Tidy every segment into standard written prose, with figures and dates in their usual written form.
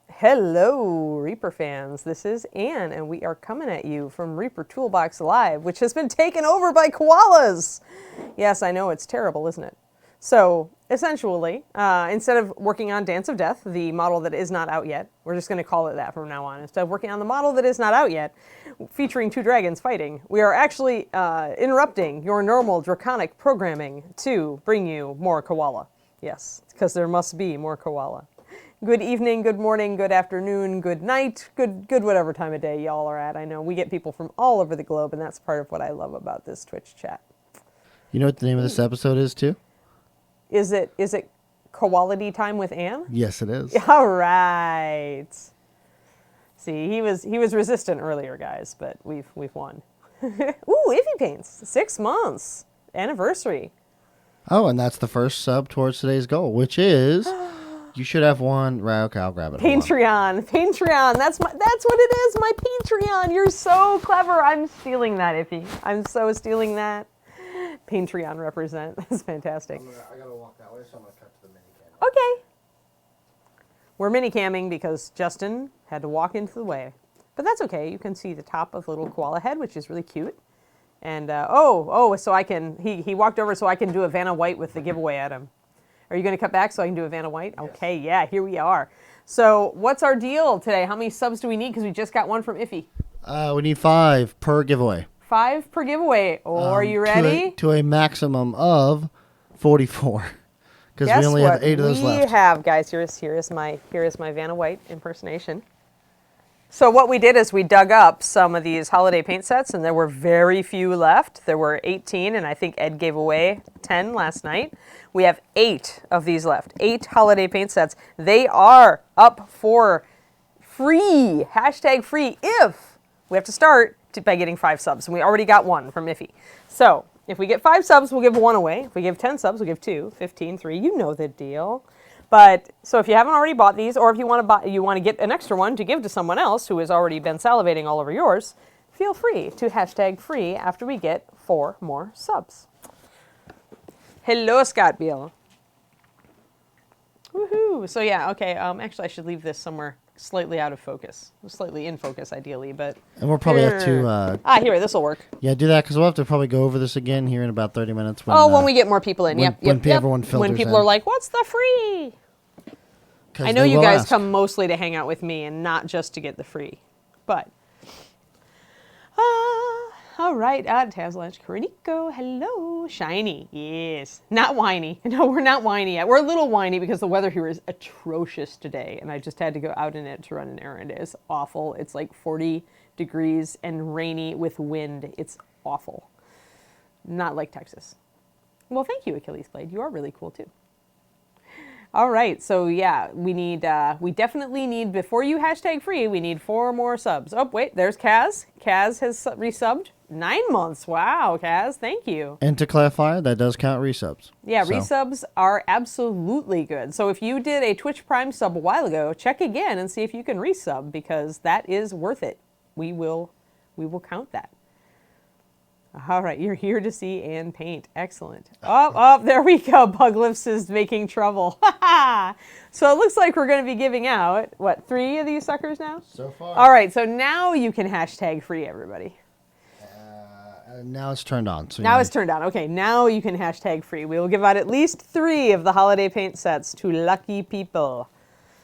Hello, Reaper fans. This is Anne, and we are coming at you from Reaper ToolBox Live, which has been taken over by koalas. Yes, I know, it's terrible, isn't it? So, essentially, instead of working on Dance of Death, the model that is not out yet, we're just going to call it that from now on. Instead of working on the model that is not out yet, featuring 2 dragons fighting, we are actually interrupting your normal draconic programming to bring you more koala. Yes, because there must be more koala. Good evening, good morning, good afternoon, good night, good whatever time of day y'all are at. I know we get people from all over the globe, and that's part of what I love about this Twitch chat. You know what the name of this episode is, too? Is it Koala-ty time with Anne? Yes, it is. All right. See, he was resistant earlier, guys, but we've won. Ooh, Iffy Paints, 6 months anniversary. Oh, and that's the first sub towards today's goal, which is you should have one. Right, okay, I'll grab it. Patreon. That's what it is, my Patreon. You're so clever. I'm stealing that, Iffy. I'm so stealing that. Patreon represent. That's fantastic. I gotta walk that way, so I'm gonna cut to the mini cam. Okay. We're mini camming because Justin had to walk into the way. But that's okay. You can see the top of the little koala head, which is really cute. And, so I can, he walked over so I can do a Vanna White with the giveaway at him. Are you going to cut back so I can do a Vanna White? Yes. Okay, yeah, here we are. So what's our deal today? How many subs do we need? Because we just got one from Iffy. We need 5 per giveaway. 5 per giveaway. Are you ready? To a maximum of 44. Because we only have 8 of those left. We have, guys, here is my Vanna White impersonation. So what we did is we dug up some of these holiday paint sets, and there were very few left. There were 18, and I think Ed gave away 10 last night. We have 8 of these left, 8 holiday paint sets. They are up for free, #free, if we have to start by getting 5 subs. And we already got 1 from Iffy. So if we get 5 subs, we'll give 1 away. If we give 10 subs, we'll give 2, 15, 3. You know the deal. But so if you haven't already bought these, or if you want to get an extra one to give to someone else who has already been salivating all over yours, feel free to #free after we get 4 more subs. Hello, Scott Beal. Woohoo! So yeah, okay. Actually, I should leave this somewhere slightly out of focus, slightly in focus, ideally. But and we'll probably have to. Here, this will work. Yeah, do that because we'll have to probably go over this again here in about 30 minutes. When we get more people in. Everyone filters when people in. are like, "What's the free?" I know you guys come mostly to hang out with me and not just to get the free, but. All right, Tabs Lunch, Corinico, hello, Shiny, yes, not whiny, no, we're not whiny yet, we're a little whiny because the weather here is atrocious today, and I just had to go out in it to run an errand. It is awful. It's like 40 degrees and rainy with wind. It's awful. Not like Texas. Well, thank you, Achilles Blade, you are really cool too. All right, so yeah, we definitely need, before you #free, we need 4 more subs. Oh, wait, there's Kaz. Kaz has resubbed. 9 months. Wow, Kaz, thank you. And to clarify, that does count resubs. Yeah, resubs are absolutely good. So if you did a Twitch Prime sub a while ago, check again and see if you can resub, because that is worth it. We will count that. All right, you're here to see Anne paint. Excellent. Oh, there we go. Buglips is making trouble. So it looks like we're going to be giving out, what, 3 of these suckers now? So far. All right, so now you can #free, everybody. Now it's turned on. So now it's turned on. Okay, now you can #free. We will give out at least 3 of the holiday paint sets to lucky people.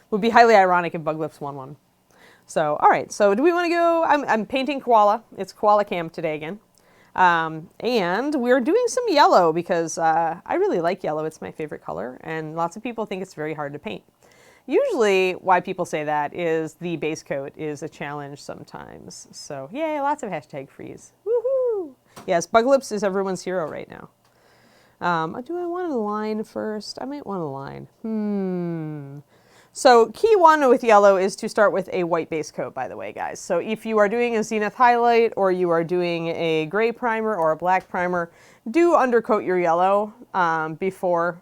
It would be highly ironic if Buglips won one. So, all right, so do we want to go? I'm painting koala. It's koala cam today again. And we're doing some yellow because I really like yellow. It's my favorite color, and lots of people think it's very hard to paint. Usually why people say that is the base coat is a challenge sometimes. So yay, lots of #frees. Woohoo! Yes, Buglips is everyone's hero right now. Do I want a line first? I might want a line. So key 1 with yellow is to start with a white base coat, by the way, guys. So if you are doing a zenith highlight, or you are doing a gray primer or a black primer, do undercoat your yellow before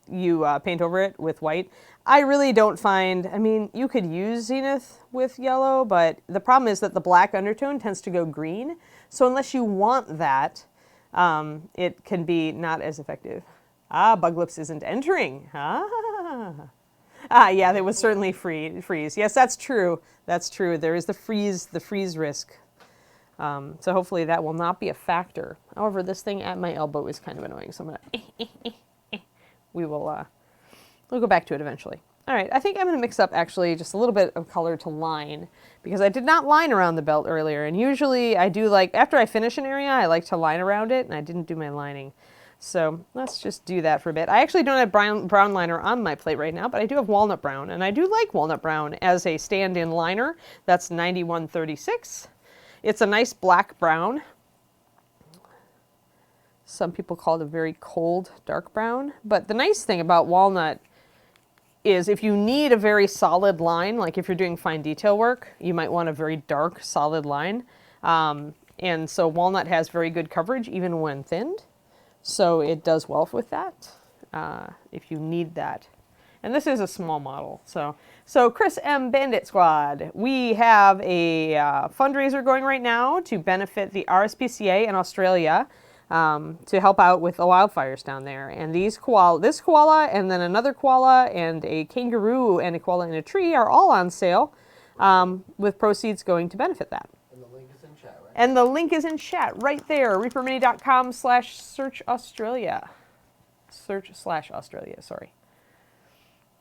you paint over it with white. I really don't find, I mean, you could use zenith with yellow, but the problem is that the black undertone tends to go green. So unless you want that, it can be not as effective. Ah, Bug Lips isn't entering. Ah, yeah, they would certainly freeze. Yes, that's true. That's true. There is the freeze risk. So hopefully that will not be a factor. However, this thing at my elbow is kind of annoying, so I'm gonna. We'll go back to it eventually. All right, I think I'm going to mix up actually just a little bit of color to line because I did not line around the belt earlier, and usually I do like, after I finish an area, I like to line around it, and I didn't do my lining. So let's just do that for a bit. I actually don't have brown liner on my plate right now, but I do have Walnut Brown, and I do like Walnut Brown as a stand-in liner. That's 9136. It's a nice black brown. Some people call it a very cold dark brown, but the nice thing about walnut is if you need a very solid line, like if you're doing fine detail work, you might want a very dark, solid line. And so walnut has very good coverage even when thinned. So it does well with that if you need that. And this is a small model. So Chris M. Bandit Squad, we have a fundraiser going right now to benefit the RSPCA in Australia. To help out with the wildfires down there. And this koala and then another koala and a kangaroo and a koala in a tree are all on sale with proceeds going to benefit that. And the link is in chat, right? And the link is in chat right there, reapermini.com/search/Australia. Search/Australia, sorry.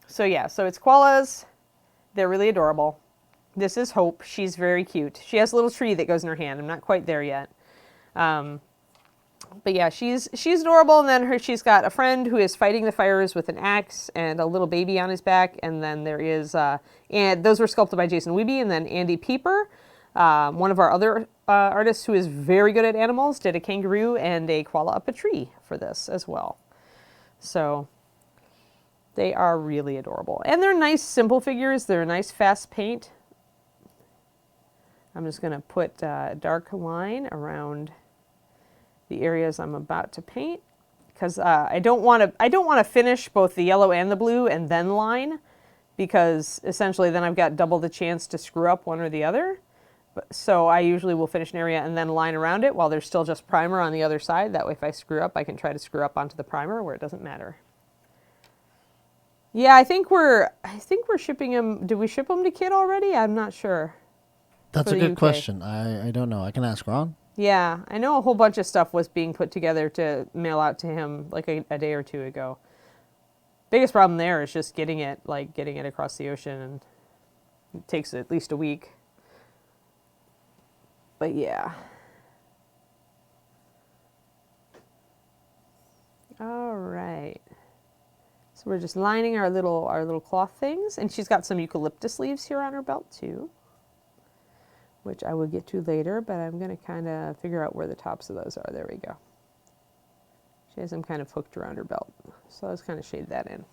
So yeah, so it's koalas. They're really adorable. This is Hope. She's very cute. She has a little tree that goes in her hand. I'm not quite there yet. But yeah, she's adorable, and then she's got a friend who is fighting the fires with an axe and a little baby on his back, and then there is, and those were sculpted by Jason Wiebe, and then Andy Pieper, one of our other artists who is very good at animals, did a kangaroo and a koala up a tree for this as well. So they are really adorable, and they're nice, simple figures. They're a nice, fast paint. I'm just going to put a dark line around the areas I'm about to paint because I don't want to finish both the yellow and the blue and then line, because essentially then I've got double the chance to screw up one or the other. So I usually will finish an area and then line around it while there's still just primer on the other side. That way if I screw up, I can try to screw up onto the primer where it doesn't matter. Yeah, I think we're shipping them. Did we ship them to Kit already? I'm not sure. That's a good question. I don't know. I can ask Ron. Yeah, I know a whole bunch of stuff was being put together to mail out to him like a day or two ago. Biggest problem there is just getting it across the ocean, and it takes at least a week. But yeah. All right. So we're just lining our little cloth things, and she's got some eucalyptus leaves here on her belt too, which I will get to later, but I'm going to kind of figure out where the tops of those are. There we go. She has them kind of hooked around her belt, so let's kind of shade that in.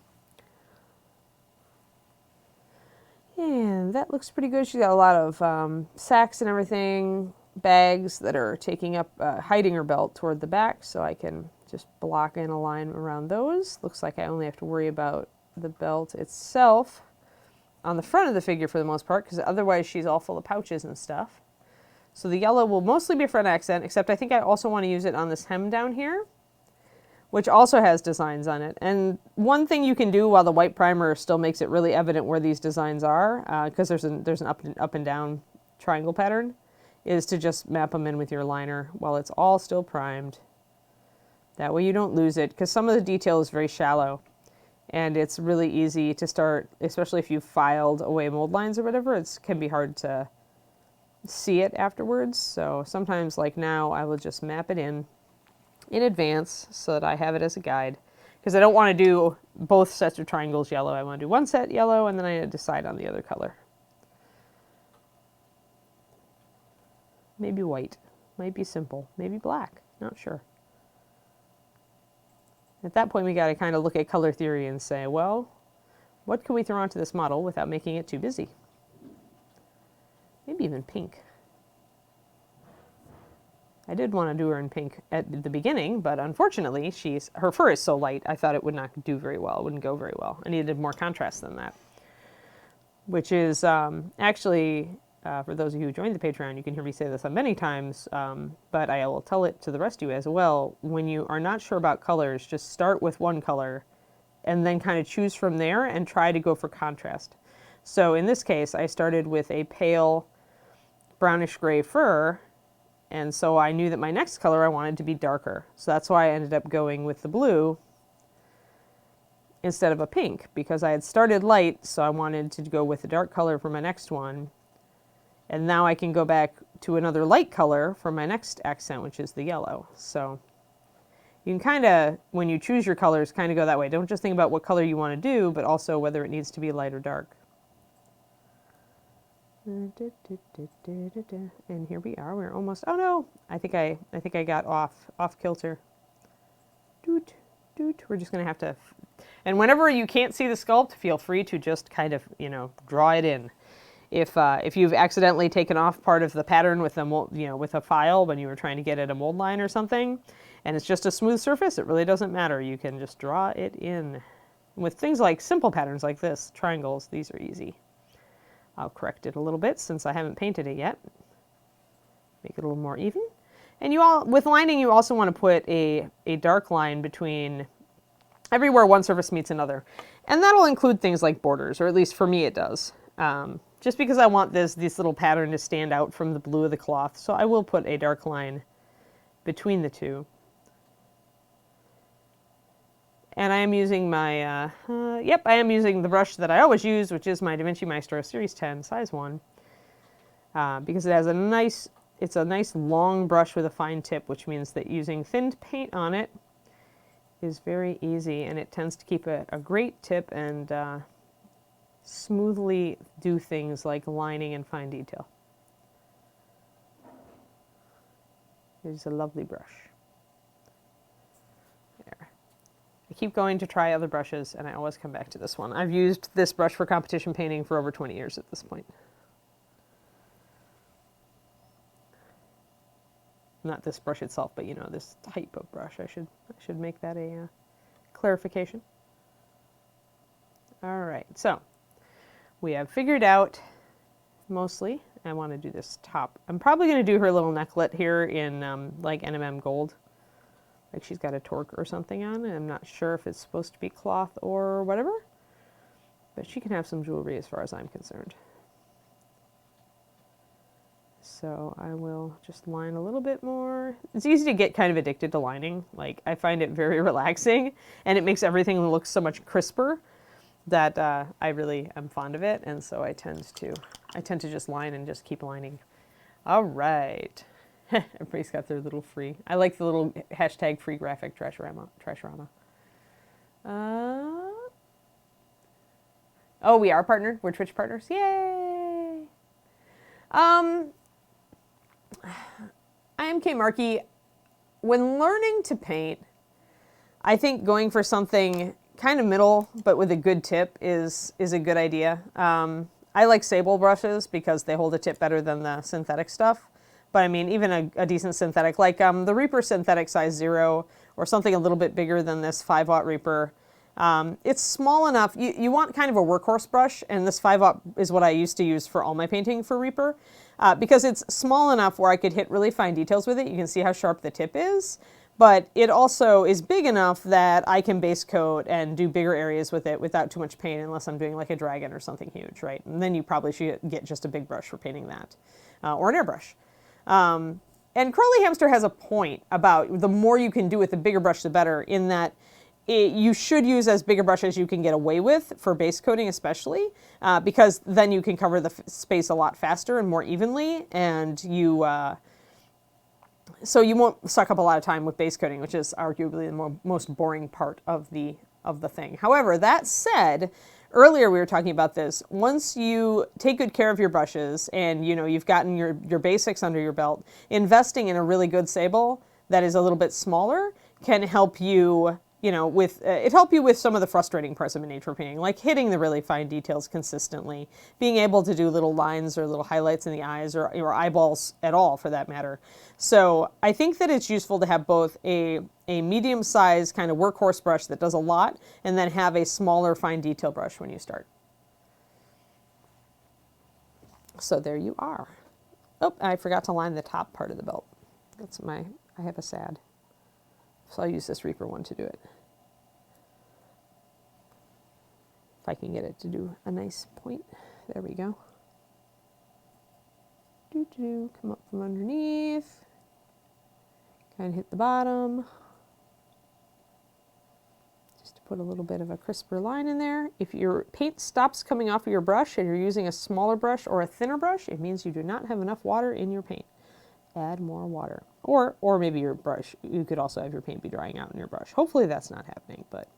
And that looks pretty good. She's got a lot of sacks and everything, bags that are taking up, hiding her belt toward the back, so I can just block in a line around those. Looks like I only have to worry about the belt itself on the front of the figure for the most part, because otherwise she's all full of pouches and stuff. So the yellow will mostly be a front accent, except I think I also want to use it on this hem down here, which also has designs on it. And one thing you can do while the white primer still makes it really evident where these designs are, because there's an up and down triangle pattern, is to just map them in with your liner while it's all still primed. That way you don't lose it, because some of the detail is very shallow. And it's really easy to start, especially if you've filed away mold lines or whatever, it can be hard to see it afterwards. So sometimes, like now, I will just map it in advance so that I have it as a guide. Because I don't want to do both sets of triangles yellow. I want to do one set yellow, and then I decide on the other color. Maybe white. Might be simple. Maybe black. Not sure. At that point, we got to kind of look at color theory and say, well, what can we throw onto this model without making it too busy? Maybe even pink. I did want to do her in pink at the beginning, but unfortunately, her fur is so light, I thought it would not do very well. It wouldn't go very well. I needed more contrast than that, which is actually for those of you who joined the Patreon, you can hear me say this many times, but I will tell it to the rest of you as well. When you are not sure about colors, just start with one color and then kind of choose from there and try to go for contrast. So in this case, I started with a pale brownish gray fur, and so I knew that my next color I wanted to be darker. So that's why I ended up going with the blue instead of a pink, because I had started light, so I wanted to go with a dark color for my next one. And now I can go back to another light color for my next accent, which is the yellow. So you can kind of, when you choose your colors, kind of go that way. Don't just think about what color you want to do, but also whether it needs to be light or dark. And here we are. We're almost. Oh no! I think I got off kilter. Doot doot. We're just gonna have to. And whenever you can't see the sculpt, feel free to just kind of, you know, draw it in. If you've accidentally taken off part of the pattern with a with a file when you were trying to get at a mold line or something, and it's just a smooth surface, it really doesn't matter. You can just draw it in. With things like simple patterns like this, triangles, these are easy. I'll correct it a little bit since I haven't painted it yet. Make it a little more even. And with lining, you also want to put a dark line between everywhere one surface meets another. And that'll include things like borders, or at least for me it does. Just because I want this little pattern to stand out from the blue of the cloth, so I will put a dark line between the two. And I am using my, I am using the brush that I always use, which is my Da Vinci Maestro Series 10, size 1. Because it has it's a nice long brush with a fine tip, which means that using thinned paint on it is very easy, and it tends to keep a great tip and smoothly do things like lining and fine detail. It is a lovely brush. There. I keep going to try other brushes, and I always come back to this one. I've used this brush for competition painting for over 20 years at this point. Not this brush itself, but you know, this type of brush. I should make that a clarification. All right, so we have figured out mostly. I want to do this top. I'm probably going to do her little necklet here in like NMM gold. Like she's got a torque or something on, and I'm not sure if it's supposed to be cloth or whatever, but she can have some jewelry as far as I'm concerned. So I will just line a little bit more. It's easy to get kind of addicted to lining. Like I find it very relaxing, and it makes everything look so much crisper that I really am fond of it, and so I tend to just line and just keep lining. All right. Everybody's got their little free. I like the little hashtag free graphic trashorama. Oh, we are partnered. We're Twitch partners. Yay! I am Kate Markey. When learning to paint, I think going for something kind of middle, but with a good tip is a good idea. I like sable brushes because they hold a tip better than the synthetic stuff. But I mean, even a decent synthetic, like the Reaper synthetic size 0, or something a little bit bigger than this 5-aught Reaper. It's small enough. You want kind of a workhorse brush, and this 5-aught is what I used to use for all my painting for Reaper, because it's small enough where I could hit really fine details with it. You can see how sharp the tip is, but it also is big enough that I can base coat and do bigger areas with it without too much paint, unless I'm doing like a dragon or something huge, right? And then you probably should get just a big brush for painting that, or an airbrush. And Curly Hamster has a point about the more you can do with the bigger brush, the better, in that you should use as big a brush as you can get away with for base coating especially, because then you can cover the space a lot faster and more evenly, and so you won't suck up a lot of time with base coating, which is arguably the most boring part of the thing. However, that said, earlier we were talking about this. Once you take good care of your brushes and you've gotten your basics under your belt, investing in a really good sable that is a little bit smaller can help you, help you with some of the frustrating parts of miniature painting, like hitting the really fine details consistently, being able to do little lines or little highlights in the eyes or eyeballs at all for that matter. So I think that it's useful to have both a medium-sized kind of workhorse brush that does a lot, and then have a smaller fine detail brush when you start. So there you are. Oh, I forgot to line the top part of the belt. I have a sad. So I'll use this Reaper one to do it. If I can get it to do a nice point. There we go. Come up from underneath. Kind of hit the bottom. Just to put a little bit of a crisper line in there. If your paint stops coming off of your brush and you're using a smaller brush or a thinner brush, it means you do not have enough water in your paint. Add more water. Or maybe your brush, you could also have your paint be drying out in your brush. Hopefully that's not happening, but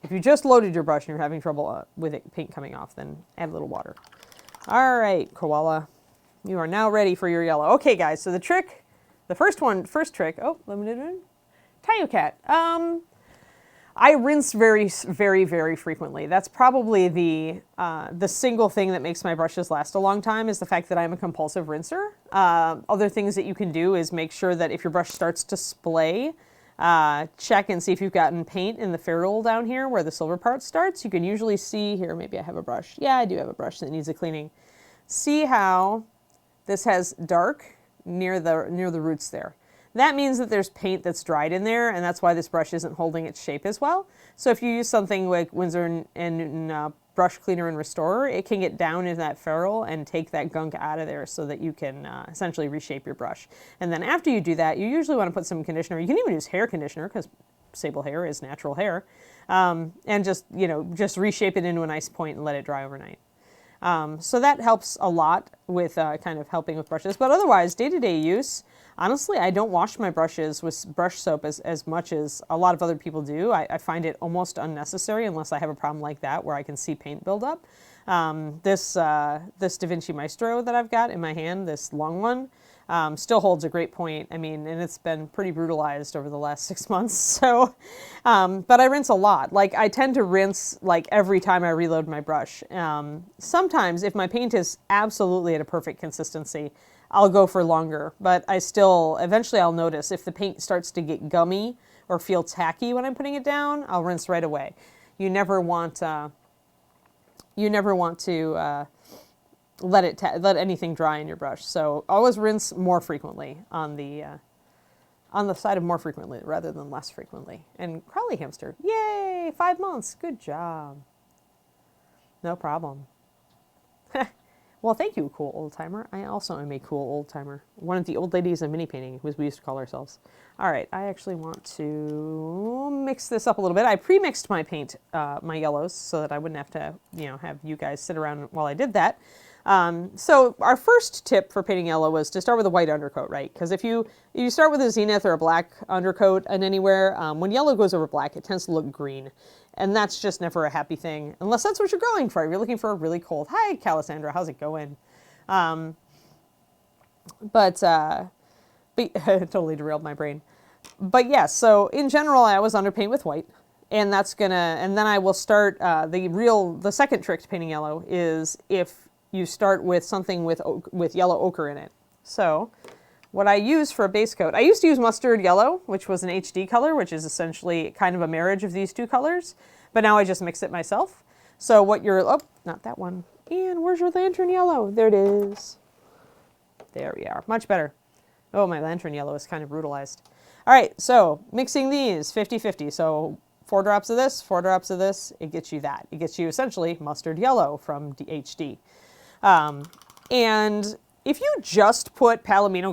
if you just loaded your brush and you're having trouble with paint coming off, then add a little water. All right, Koala, you are now ready for your yellow. Okay, guys, so the trick, first trick, oh, limited one, Cat. I rinse very, very, very frequently. That's probably the single thing that makes my brushes last a long time is the fact that I'm a compulsive rinser. Other things that you can do is make sure that if your brush starts to splay, check and see if you've gotten paint in the ferrule down here where the silver part starts. You can usually see here, maybe I have a brush. Yeah, I do have a brush that needs a cleaning. See how this has dark near the roots there. That means that there's paint that's dried in there, and that's why this brush isn't holding its shape as well. So if you use something like Winsor & Newton Brush Cleaner and Restorer, it can get down in that ferrule and take that gunk out of there so that you can essentially reshape your brush. And then after you do that, you usually want to put some conditioner. You can even use hair conditioner because sable hair is natural hair. And just reshape it into a nice point and let it dry overnight. So that helps a lot with kind of helping with brushes. But otherwise, day-to-day use, honestly, I don't wash my brushes with brush soap as much as a lot of other people do. I find it almost unnecessary unless I have a problem like that where I can see paint build up. This Da Vinci Maestro that I've got in my hand, this long one, still holds a great point. I mean, and it's been pretty brutalized over the last 6 months. So, but I rinse a lot. Like I tend to rinse like every time I reload my brush. Sometimes if my paint is absolutely at a perfect consistency, I'll go for longer, but eventually I'll notice if the paint starts to get gummy or feel tacky when I'm putting it down, I'll rinse right away. You never want to let anything dry in your brush. So always rinse more frequently on the side of more frequently rather than less frequently. And Crowley Hamster, yay, 5 months, good job. No problem. Well, thank you, cool old timer. I also am a cool old timer. One of the old ladies of mini painting, as we used to call ourselves. All right, I actually want to mix this up a little bit. I pre-mixed my paint, my yellows, so that I wouldn't have to, have you guys sit around while I did that. So our first tip for painting yellow was to start with a white undercoat, right? Because if you start with a zenith or a black undercoat and anywhere, when yellow goes over black, it tends to look green. And that's just never a happy thing, unless that's what you're going for. If you're looking for a really cold, hi, Cassandra, how's it going? Totally derailed my brain. But yeah, so in general, I always underpaint with white. And then I will start, the second trick to painting yellow is if you start with something with yellow ochre in it. So what I use for a base coat, I used to use mustard yellow, which was an HD color, which is essentially kind of a marriage of these two colors. But now I just mix it myself. So not that one. And where's your lantern yellow? There it is. There we are, much better. Oh, my lantern yellow is kind of brutalized. All right, so mixing these 50-50. So 4 drops of this, 4 drops of this, it gets you that. It gets you essentially mustard yellow from HD. And if you just put Palomino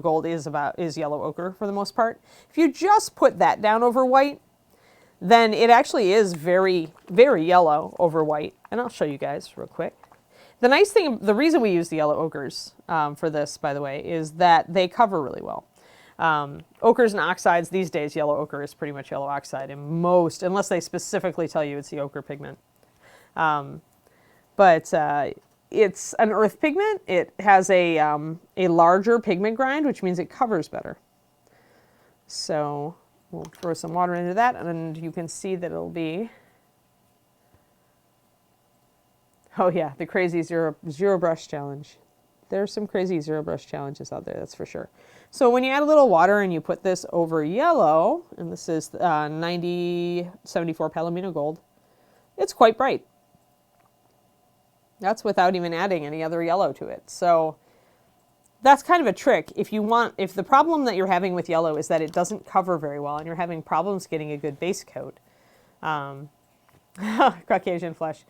Gold is yellow ochre for the most part. If you just put that down over white, then it actually is very, very yellow over white. And I'll show you guys real quick. The nice thing, the reason we use the yellow ochres for this, by the way, is that they cover really well. Ochres and oxides, these days yellow ochre is pretty much yellow oxide in most, unless they specifically tell you it's the ochre pigment. It's an earth pigment. It has a larger pigment grind, which means it covers better. So we'll throw some water into that, and you can see that it'll be, oh yeah, the crazy zero brush challenge. There's some crazy zero brush challenges out there, that's for sure. So when you add a little water and you put this over yellow, and this is 9074 Palomino Gold, it's quite bright. That's without even adding any other yellow to it. So that's kind of a trick. If the problem that you're having with yellow is that it doesn't cover very well and you're having problems getting a good base coat, Caucasian flesh.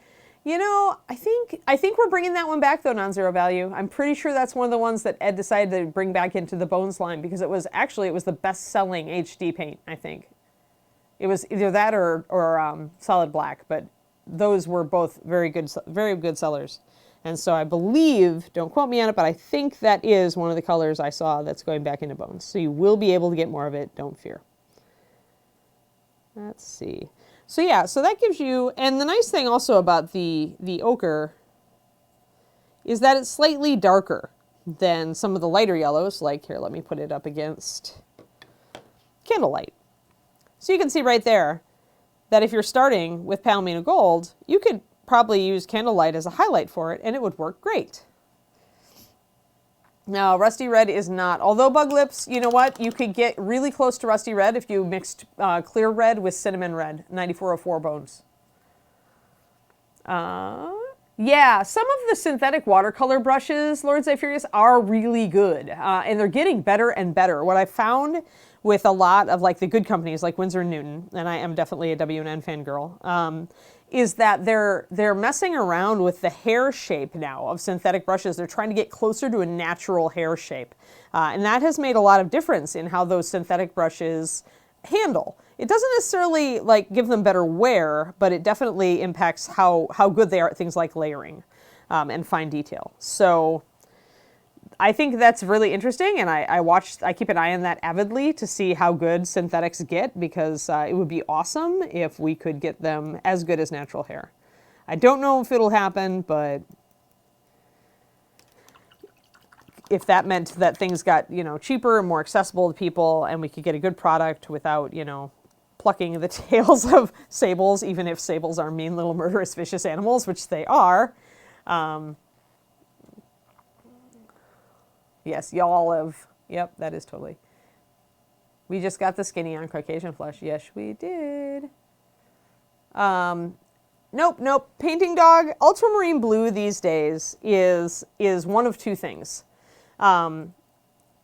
You know, I think we're bringing that one back though, non-zero value. I'm pretty sure that's one of the ones that Ed decided to bring back into the Bones line because it was the best-selling HD paint, I think. It was either that or Solid Black, but those were both very good sellers. And so I believe, don't quote me on it, but I think that is one of the colors I saw that's going back into Bones. So you will be able to get more of it, don't fear. Let's see. So yeah, so that gives you, and the nice thing also about the ochre is that it's slightly darker than some of the lighter yellows, like here, let me put it up against Candlelight. So you can see right there that if you're starting with Palomino Gold, you could probably use Candlelight as a highlight for it and it would work great. Now, Rusty Red is not, although Bug Lips, you know what? You could get really close to Rusty Red if you mixed Clear Red with Cinnamon Red, 9404 Bones. Yeah, some of the synthetic watercolor brushes, Lord Zephyrius, are really good. And they're getting better and better. What I found with a lot of like the good companies like Winsor & Newton, and I am definitely a W&N fangirl, is that they're messing around with the hair shape now of synthetic brushes. They're trying to get closer to a natural hair shape. And that has made a lot of difference in how those synthetic brushes handle. It doesn't necessarily like give them better wear, but it definitely impacts how good they are at things like layering and fine detail. So I think that's really interesting, and I keep an eye on that avidly to see how good synthetics get, because it would be awesome if we could get them as good as natural hair. I don't know if it'll happen, but if that meant that things got, you know, cheaper and more accessible to people and we could get a good product without, you know, plucking the tails of sables, even if sables are mean little murderous vicious animals, which they are. Yes, y'all. Yep, that is totally. We just got the skinny on Caucasian flesh. Yes, we did. Nope. Painting Dog, ultramarine blue these days is one of two things.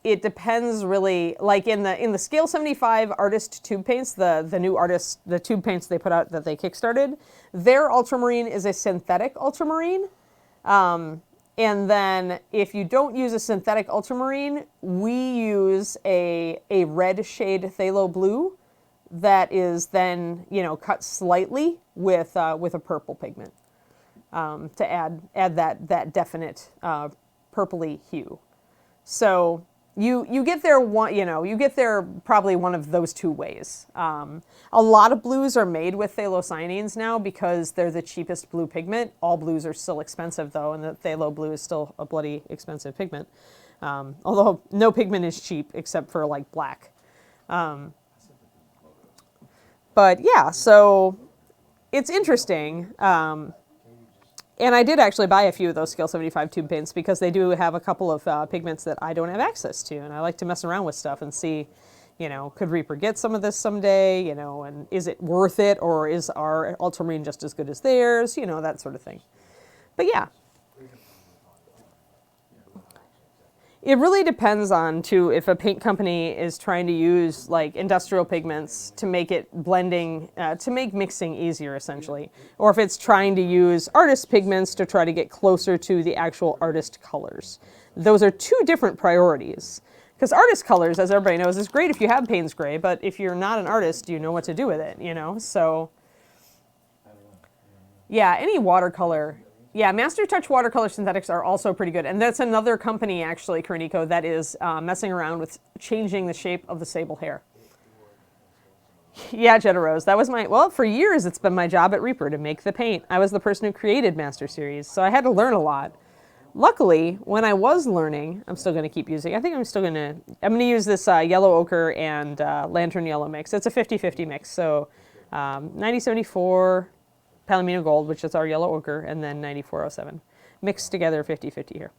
It depends really, like in the Scale 75 artist tube paints, the new artist, the tube paints they put out that they kickstarted, their ultramarine is a synthetic ultramarine. And then if you don't use a synthetic ultramarine, we use a red shade phthalo blue that is then, you know, cut slightly with a purple pigment to add that definite purpley hue. So you get there you get there probably one of those two ways. A lot of blues are made with phthalocyanines now because they're the cheapest blue pigment. All blues are still expensive though, and the phthalo blue is still a bloody expensive pigment. Although no pigment is cheap except for like black. But yeah, so it's interesting. And I did actually buy a few of those Scale 75 tube paints because they do have a couple of pigments that I don't have access to. And I like to mess around with stuff and see, you know, could Reaper get some of this someday, you know, and is it worth it, or is our ultramarine just as good as theirs, you know, that sort of thing. But yeah. It really depends on, too, if a paint company is trying to use, like, industrial pigments to make it blending, to make mixing easier, essentially. Or if it's trying to use artist pigments to try to get closer to the actual artist colors. Those are two different priorities. Because artist colors, as everybody knows, is great if you have Payne's Gray, but if you're not an artist, you know what to do with it, you know? So, yeah, any watercolor. Yeah, Master Touch watercolor synthetics are also pretty good. And that's another company, actually, Karniko, that is messing around with changing the shape of the sable hair. Yeah, Jetta Rose, that was well, for years it's been my job at Reaper to make the paint. I was the person who created Master Series, so I had to learn a lot. Luckily, when I was learning, I'm still going to keep using, I'm going to use this yellow ochre and lantern yellow mix. It's a 50-50 mix, so 9074... Palomino Gold, which is our yellow ochre, and then 9407. Mixed together 50-50 here.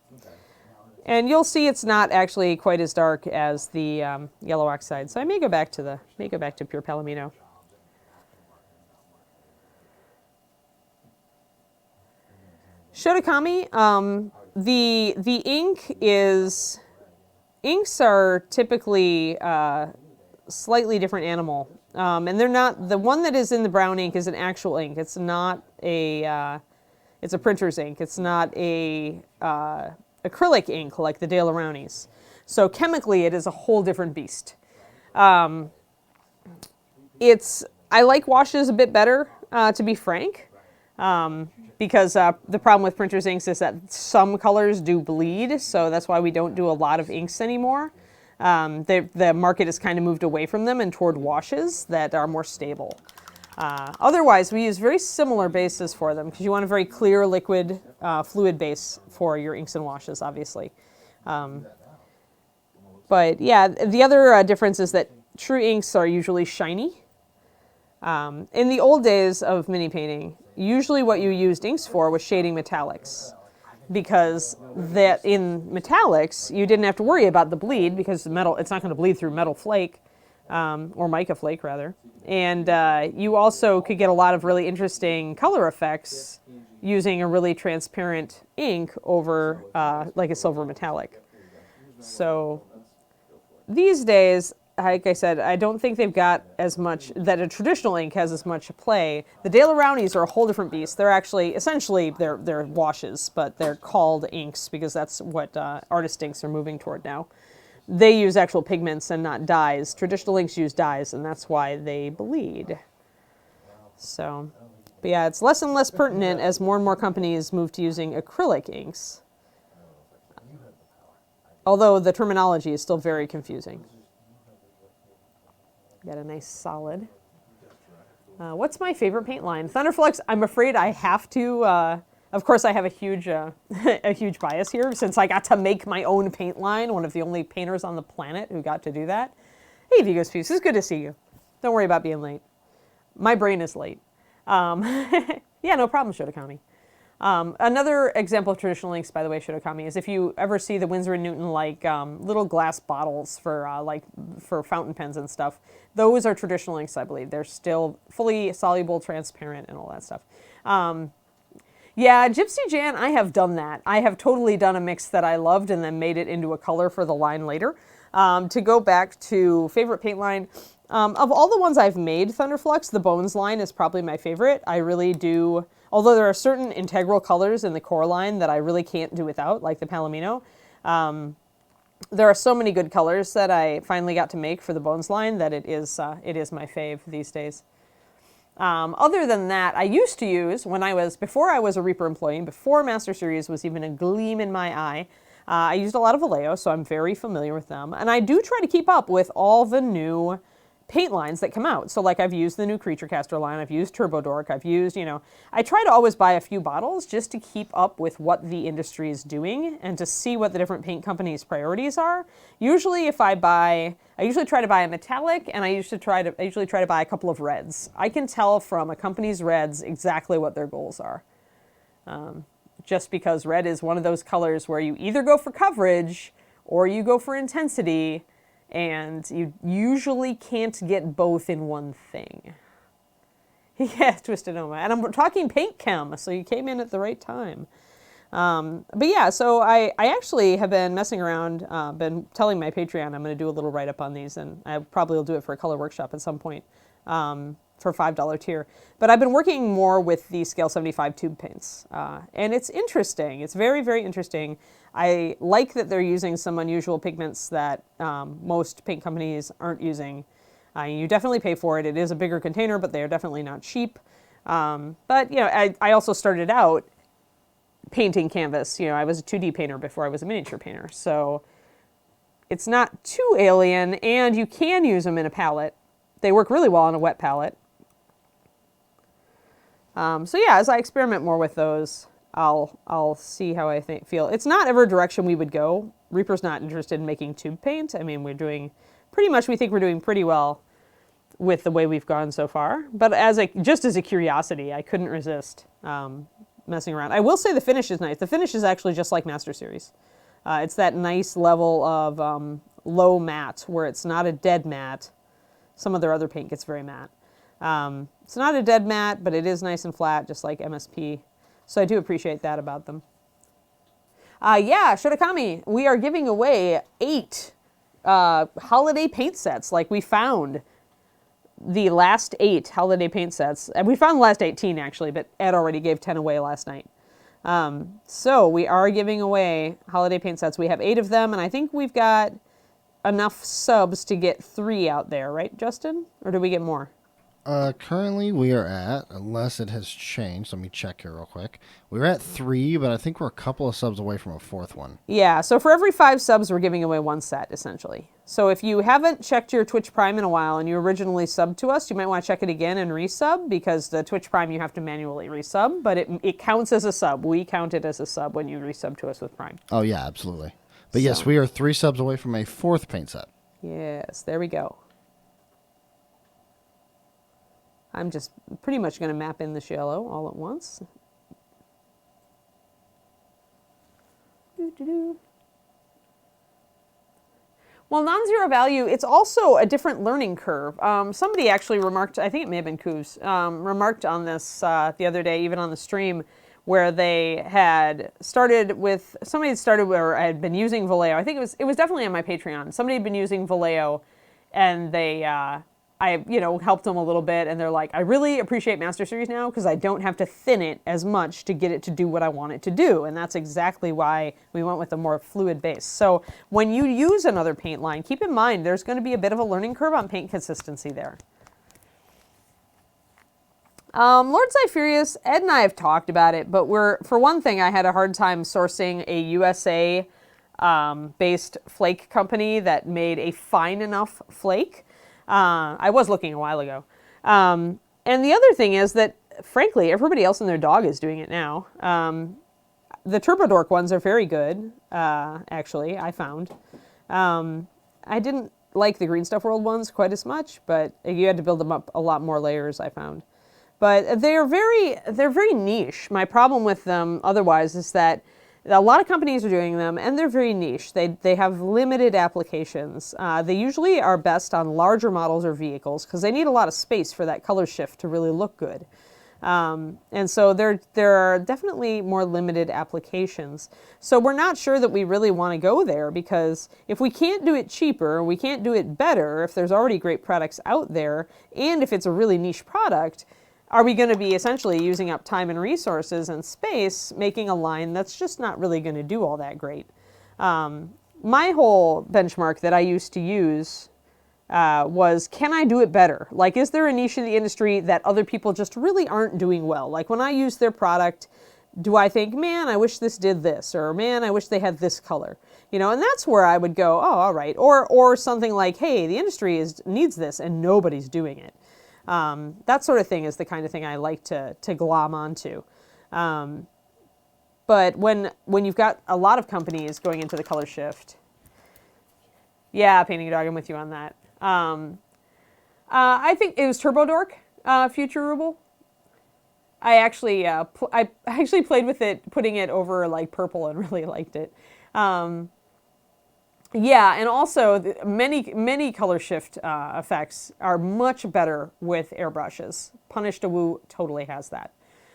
And you'll see it's not actually quite as dark as the yellow oxide. So I may go back to pure Palomino. Shotokhami, the inks are typically slightly different animal. And they're not, the one that is in the brown ink is an actual ink. It's not it's a printer's ink. It's not a acrylic ink like the De La Rowney's. So chemically, it is a whole different beast. I like washes a bit better, to be frank, because the problem with printer's inks is that some colors do bleed, so that's why we don't do a lot of inks anymore. The market has kind of moved away from them and toward washes that are more stable. Otherwise, we use very similar bases for them because you want a very clear liquid fluid base for your inks and washes, obviously. But yeah, the other difference is that true inks are usually shiny. In the old days of mini painting, usually what you used inks for was shading metallics. Because that in metallics, you didn't have to worry about the bleed because the metal, it's not going to bleed through metal flake, or mica flake rather. And you also could get a lot of really interesting color effects using a really transparent ink over like a silver metallic. So these days, like I said, I don't think they've got as much, that a traditional ink has as much play. The De La Rowney's are a whole different beast. They're actually, essentially, they're washes, but they're called inks because that's what artist inks are moving toward now. They use actual pigments and not dyes. Traditional inks use dyes, and that's why they bleed. So, but yeah, it's less and less pertinent as more and more companies move to using acrylic inks. Although the terminology is still very confusing. Got a nice solid. What's my favorite paint line? Thunderflux, I'm afraid I have to, of course I have a huge bias here since I got to make my own paint line, one of the only painters on the planet who got to do that. Hey Vigos Peace, it's good to see you. Don't worry about being late. My brain is late. Yeah, no problem, Shotokhami. Another example of traditional inks, by the way, Shotokhami, is if you ever see the Winsor & Newton like little glass bottles for fountain pens and stuff, those are traditional inks, I believe. They're still fully soluble, transparent, and all that stuff. Yeah, Gypsy Jan, I have done that. I have totally done a mix that I loved and then made it into a color for the line later. To go back to favorite paint line, of all the ones I've made, Thunderflux, the Bones line is probably my favorite. I really do, although there are certain integral colors in the core line that I really can't do without, like the Palomino. There are so many good colors that I finally got to make for the Bones line that it is my fave these days. Other than that, I used to use, before I was a Reaper employee, before Master Series was even a gleam in my eye, I used a lot of Vallejo, so I'm very familiar with them. And I do try to keep up with all the new paint lines that come out. So like I've used the new Creature Caster line, I've used Turbo Dork, I've used, I try to always buy a few bottles just to keep up with what the industry is doing and to see what the different paint companies' priorities are. Usually I usually try to buy a metallic and I usually try to buy a couple of reds. I can tell from a company's reds exactly what their goals are. Just because red is one of those colors where you either go for coverage or you go for intensity, and you usually can't get both in one thing. Yeah, Twisted Oma. And I'm talking paint chem, so you came in at the right time. But yeah, so I actually have been messing around, been telling my Patreon I'm going to do a little write-up on these, and I probably will do it for a color workshop at some point for $5 tier. But I've been working more with the Scale 75 tube paints, and it's interesting. It's very, very interesting. I like that they're using some unusual pigments that most paint companies aren't using. You definitely pay for it. It is a bigger container, but they're definitely not cheap. But I also started out painting canvas. I was a 2D painter before I was a miniature painter, so it's not too alien, and you can use them in a palette. They work really well on a wet palette. So yeah, as I experiment more with those, I'll see how I feel. It's not ever a direction we would go. Reaper's not interested in making tube paint. I mean, we think we're doing pretty well with the way we've gone so far. But just as a curiosity, I couldn't resist messing around. I will say the finish is nice. The finish is actually just like Master Series. It's that nice level of low matte where it's not a dead matte. Some of their other paint gets very matte. It's not a dead matte, but it is nice and flat, just like MSP. So I do appreciate that about them. Yeah, Shotakami, we are giving away 8 holiday paint sets. Like, we found the last 8 holiday paint sets. And we found the last 18, actually, but Ed already gave 10 away last night. So we are giving away holiday paint sets. We have 8 of them, and I think we've got enough subs to get 3 out there, right, Justin? Or do we get more? Currently we are at, unless it has changed, let me check here real quick. We're at 3, but I think we're a couple of subs away from a 4th one. Yeah, so for every 5 subs, we're giving away 1 set, essentially. So if you haven't checked your Twitch Prime in a while and you originally subbed to us, you might want to check it again and resub, because the Twitch Prime you have to manually resub, but it counts as a sub. We count it as a sub when you resub to us with Prime. Oh, yeah, absolutely. But yes, we are 3 subs away from a 4th paint set. Yes, there we go. I'm just pretty much going to map in this yellow all at once. Well, non-zero value, it's also a different learning curve. Somebody actually remarked, I think it may have been Coos, remarked on this the other day, even on the stream, where they had started with, somebody had started where I had been using Vallejo. I think it was definitely on my Patreon. Somebody had been using Vallejo, and they, I, helped them a little bit, and they're like, I really appreciate Master Series now because I don't have to thin it as much to get it to do what I want it to do, and that's exactly why we went with a more fluid base. So when you use another paint line, keep in mind there's going to be a bit of a learning curve on paint consistency there. Lord Cypherius, Ed and I have talked about it, but for one thing, I had a hard time sourcing a USA based flake company that made a fine enough flake. I was looking a while ago. And the other thing is that, frankly, everybody else and their dog is doing it now. The TurboDork ones are very good, actually, I found. I didn't like the Green Stuff World ones quite as much, but you had to build them up a lot more layers, I found. But they're very niche. My problem with them otherwise is that a lot of companies are doing them, and they're very niche. They have limited applications. They usually are best on larger models or vehicles because they need a lot of space for that color shift to really look good. And so there are definitely more limited applications. So we're not sure that we really want to go there, because if we can't do it cheaper, we can't do it better, if there's already great products out there, and if it's a really niche product, are we going to be essentially using up time and resources and space making a line that's just not really going to do all that great? My whole benchmark that I used to use was, can I do it better? Like, is there a niche in the industry that other people just really aren't doing well? Like, when I use their product, do I think, man, I wish this did this, or man, I wish they had this color? And that's where I would go, oh, all right. Or something like, hey, the industry needs this and nobody's doing it. That sort of thing is the kind of thing I like to glom onto. But when you've got a lot of companies going into the color shift, yeah, Painting Dog, I'm with you on that. I think it was TurboDork, Future Ruble. I actually played with it, putting it over like purple, and really liked it. Yeah, and also many color shift effects are much better with airbrushes. Punish to Woo totally has that.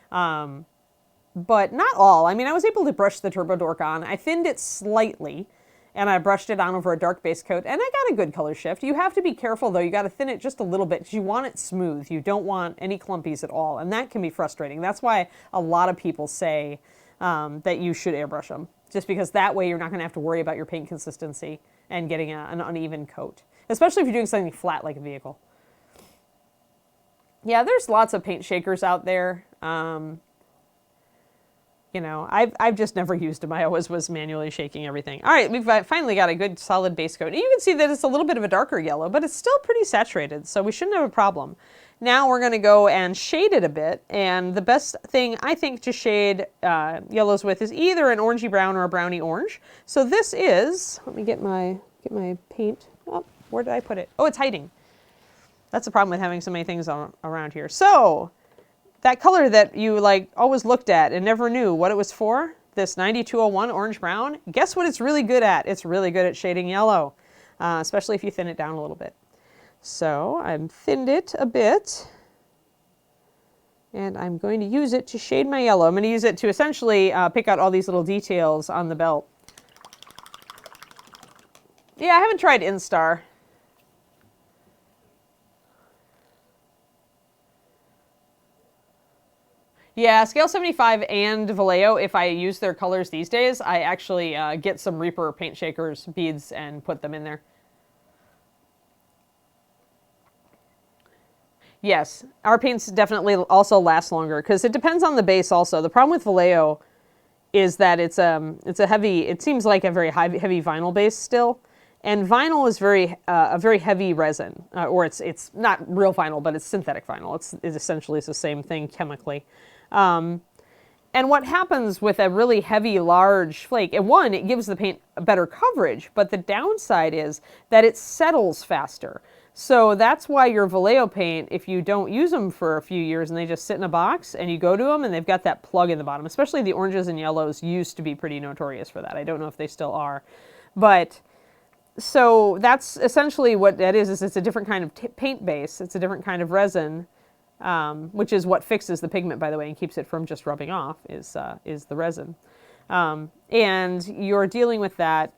But not all. I mean, I was able to brush the TurboDork on. I thinned it slightly, and I brushed it on over a dark base coat, and I got a good color shift. You have to be careful, though. You got to thin it just a little bit, because you want it smooth. You don't want any clumpies at all, and that can be frustrating. That's why a lot of people say that you should airbrush them, just because that way you're not going to have to worry about your paint consistency and getting an uneven coat, especially if you're doing something flat like a vehicle. Yeah, there's lots of paint shakers out there. I've just never used them. I always was manually shaking everything. All right, we've finally got a good solid base coat. And you can see that it's a little bit of a darker yellow, but it's still pretty saturated, so we shouldn't have a problem. Now we're going to go and shade it a bit, and the best thing I think to shade yellows with is either an orangey brown or a browny orange. So this is, let me get my paint. Oh, where did I put it? Oh, it's hiding. That's the problem with having so many things around here. So that color that you always looked at and never knew what it was for, this 9201 orange brown, guess what it's really good at? It's really good at shading yellow, especially if you thin it down a little bit. So I've thinned it a bit. And I'm going to use it to shade my yellow. I'm going to use it to essentially pick out all these little details on the belt. Yeah, I haven't tried Instar. Yeah, Scale 75 and Vallejo, if I use their colors these days, I actually get some Reaper paint shakers beads and put them in there. Yes, our paints definitely also last longer because it depends on the base also. The problem with Vallejo is that it's a heavy, it seems like a very heavy vinyl base still. And vinyl is a very heavy resin, or it's not real vinyl, but it's synthetic vinyl. It's essentially the same thing chemically. And what happens with a really heavy, large flake, and one, it gives the paint a better coverage, but the downside is that it settles faster. So that's why your Vallejo paint, if you don't use them for a few years and they just sit in a box and you go to them and they've got that plug in the bottom, especially the oranges and yellows used to be pretty notorious for that. I don't know if they still are. But so that's essentially what that is it's a different kind of paint base. It's a different kind of resin. Which is what fixes the pigment, by the way, and keeps it from just rubbing off, is the resin. And you're dealing with that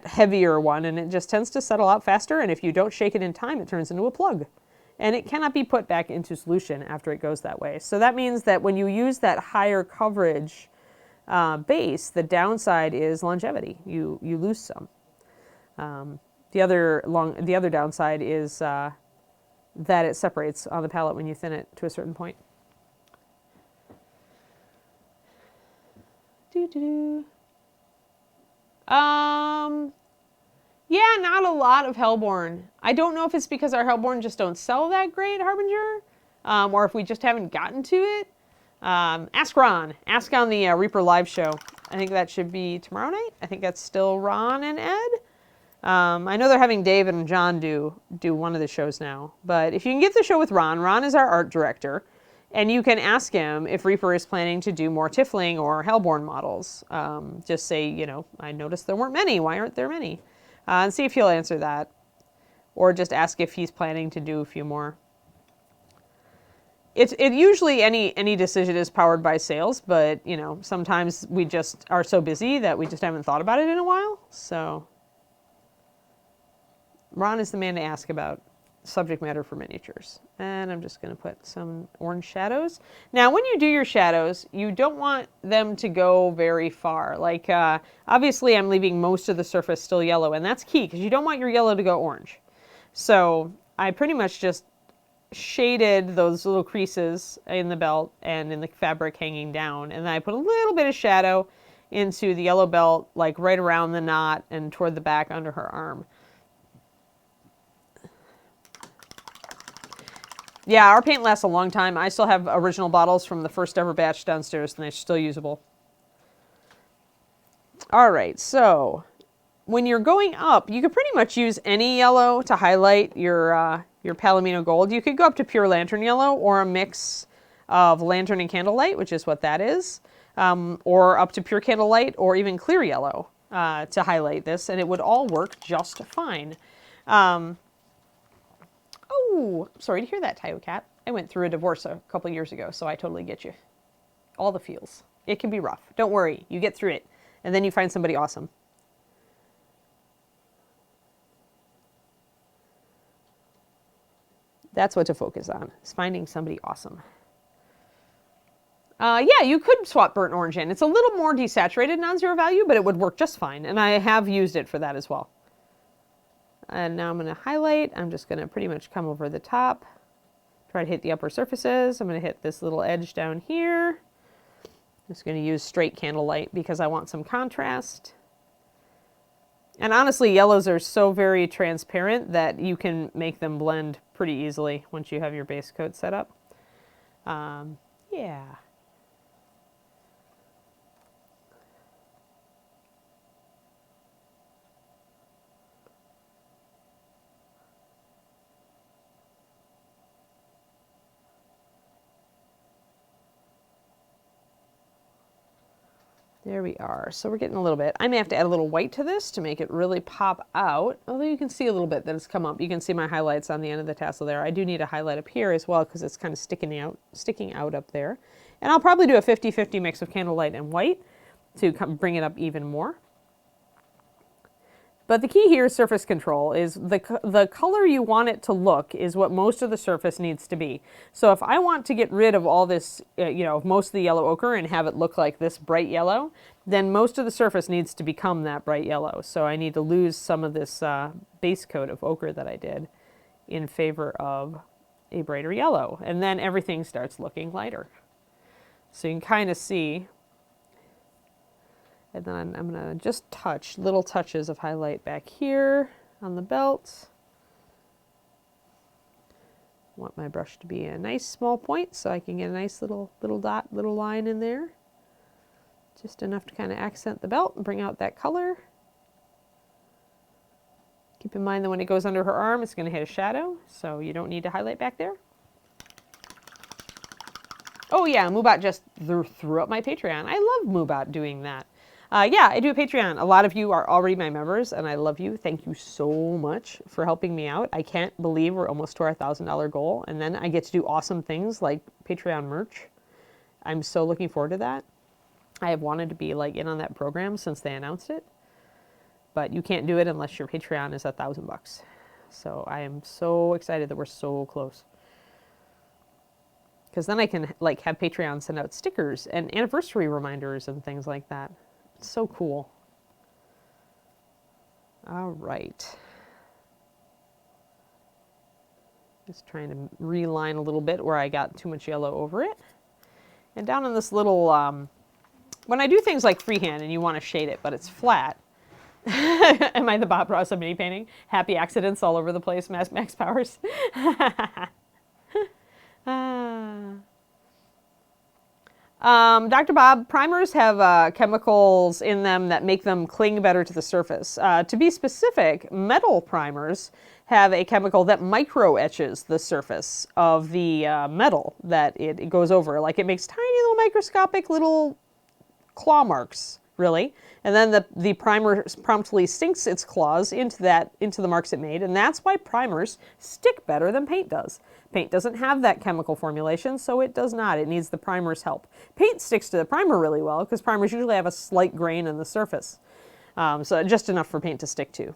heavier one, and it just tends to settle out faster, and if you don't shake it in time, it turns into a plug. And it cannot be put back into solution after it goes that way. So that means that when you use that higher coverage base, the downside is longevity. You lose some. The other downside is that it separates on the palette when you thin it to a certain point. Yeah, not a lot of Hellborn. I don't know if it's because our Hellborn just don't sell that great, Harbinger, or if we just haven't gotten to it. Ask Ron. Ask on the Reaper Live show. I think that should be tomorrow night. I think that's still Ron and Ed. I know they're having Dave and John do one of the shows now. But if you can get the show with Ron, Ron is our art director. And you can ask him if Reaper is planning to do more Tiefling or Hellborn models. Just say, you know, I noticed there weren't many. Why aren't there many? And see if he'll answer that. Or just ask if he's planning to do a few more. It usually any decision is powered by sales, but, you know, sometimes we just are so busy that we just haven't thought about it in a while. So Ron is the man to ask about subject matter for miniatures. And I'm just going to put some orange shadows. Now, when you do your shadows, you don't want them to go very far. Like, obviously, I'm leaving most of the surface still yellow, and that's key, because you don't want your yellow to go orange. So I pretty much just shaded those little creases in the belt and in the fabric hanging down, and then I put a little bit of shadow into the yellow belt, like right around the knot and toward the back under her arm. Yeah, our paint lasts a long time. I still have original bottles from the first ever batch downstairs, and they're still usable. All right, so when you're going up, you could pretty much use any yellow to highlight your Palomino Gold. You could go up to pure Lantern Yellow or a mix of Lantern and Candlelight, which is what that is, or up to pure Candlelight or even Clear Yellow to highlight this, and it would all work just fine. Oh, sorry to hear that, Tayo Cat. I went through a divorce a couple years ago, so I totally get you. All the feels. It can be rough. Don't worry. You get through it, and then you find somebody awesome. That's what to focus on, is finding somebody awesome. Yeah, you could swap burnt orange in. It's a little more desaturated non-zero value, but it would work just fine, and I have used it for that as well. And now I'm going to highlight. I'm just going to pretty much come over the top, try to hit the upper surfaces. I'm going to hit this little edge down here. I'm just going to use straight Candlelight because I want some contrast. And honestly, yellows are so very transparent that you can make them blend pretty easily once you have your base coat set up. Yeah. There we are. So we're getting a little bit. I may have to add a little white to this to make it really pop out. Although you can see a little bit that it's come up. You can see my highlights on the end of the tassel there. I do need a highlight up here as well because it's kind of sticking out up there. And I'll probably do a 50-50 mix of candlelight and white to bring it up even more. But the key here is surface control. Is the color you want it to look is what most of the surface needs to be. So if I want to get rid of all this, most of the yellow ochre and have it look like this bright yellow, then most of the surface needs to become that bright yellow. So I need to lose some of this base coat of ochre that I did in favor of a brighter yellow. And then everything starts looking lighter. So you can kind of see. And then I'm going to just touch little touches of highlight back here on the belt. Want my brush to be a nice small point so I can get a nice little dot, little line in there. Just enough to kind of accent the belt and bring out that color. Keep in mind that when it goes under her arm, it's going to hit a shadow, so you don't need to highlight back there. Oh yeah, Moobot just threw up my Patreon. I love Moobot doing that. Yeah, I do a Patreon. A lot of you are already my members, and I love you. Thank you so much for helping me out. I can't believe we're almost to our $1,000 goal, and then I get to do awesome things like Patreon merch. I'm so looking forward to that. I have wanted to be in on that program since they announced it, but you can't do it unless your Patreon is $1,000. So I am so excited that we're so close. Because then I can have Patreon send out stickers and anniversary reminders and things like that. So cool. All right. Just trying to reline a little bit where I got too much yellow over it. And down on this little, when I do things like freehand and you want to shade it, but it's flat. Am I the Bob Ross of mini painting? Happy accidents all over the place, Max Powers. Dr. Bob, primers have chemicals in them that make them cling better to the surface. To be specific, metal primers have a chemical that micro-etches the surface of the metal that it goes over. It makes tiny little microscopic little claw marks, really. And then the primer promptly sinks its claws into the marks it made, and that's why primers stick better than paint does. Paint doesn't have that chemical formulation, so it does not. It needs the primer's help. Paint sticks to the primer really well because primers usually have a slight grain in the surface. So just enough for paint to stick to.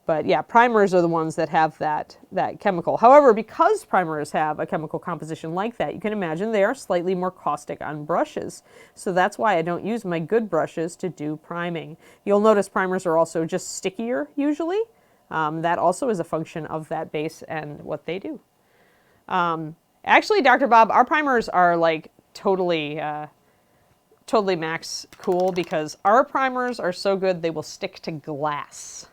But yeah, primers are the ones that have that chemical. However, because primers have a chemical composition like that, you can imagine they are slightly more caustic on brushes. So that's why I don't use my good brushes to do priming. You'll notice primers are also just stickier usually. That also is a function of that base and what they do. Actually, Dr. Bob, our primers are totally max cool because our primers are so good they will stick to glass.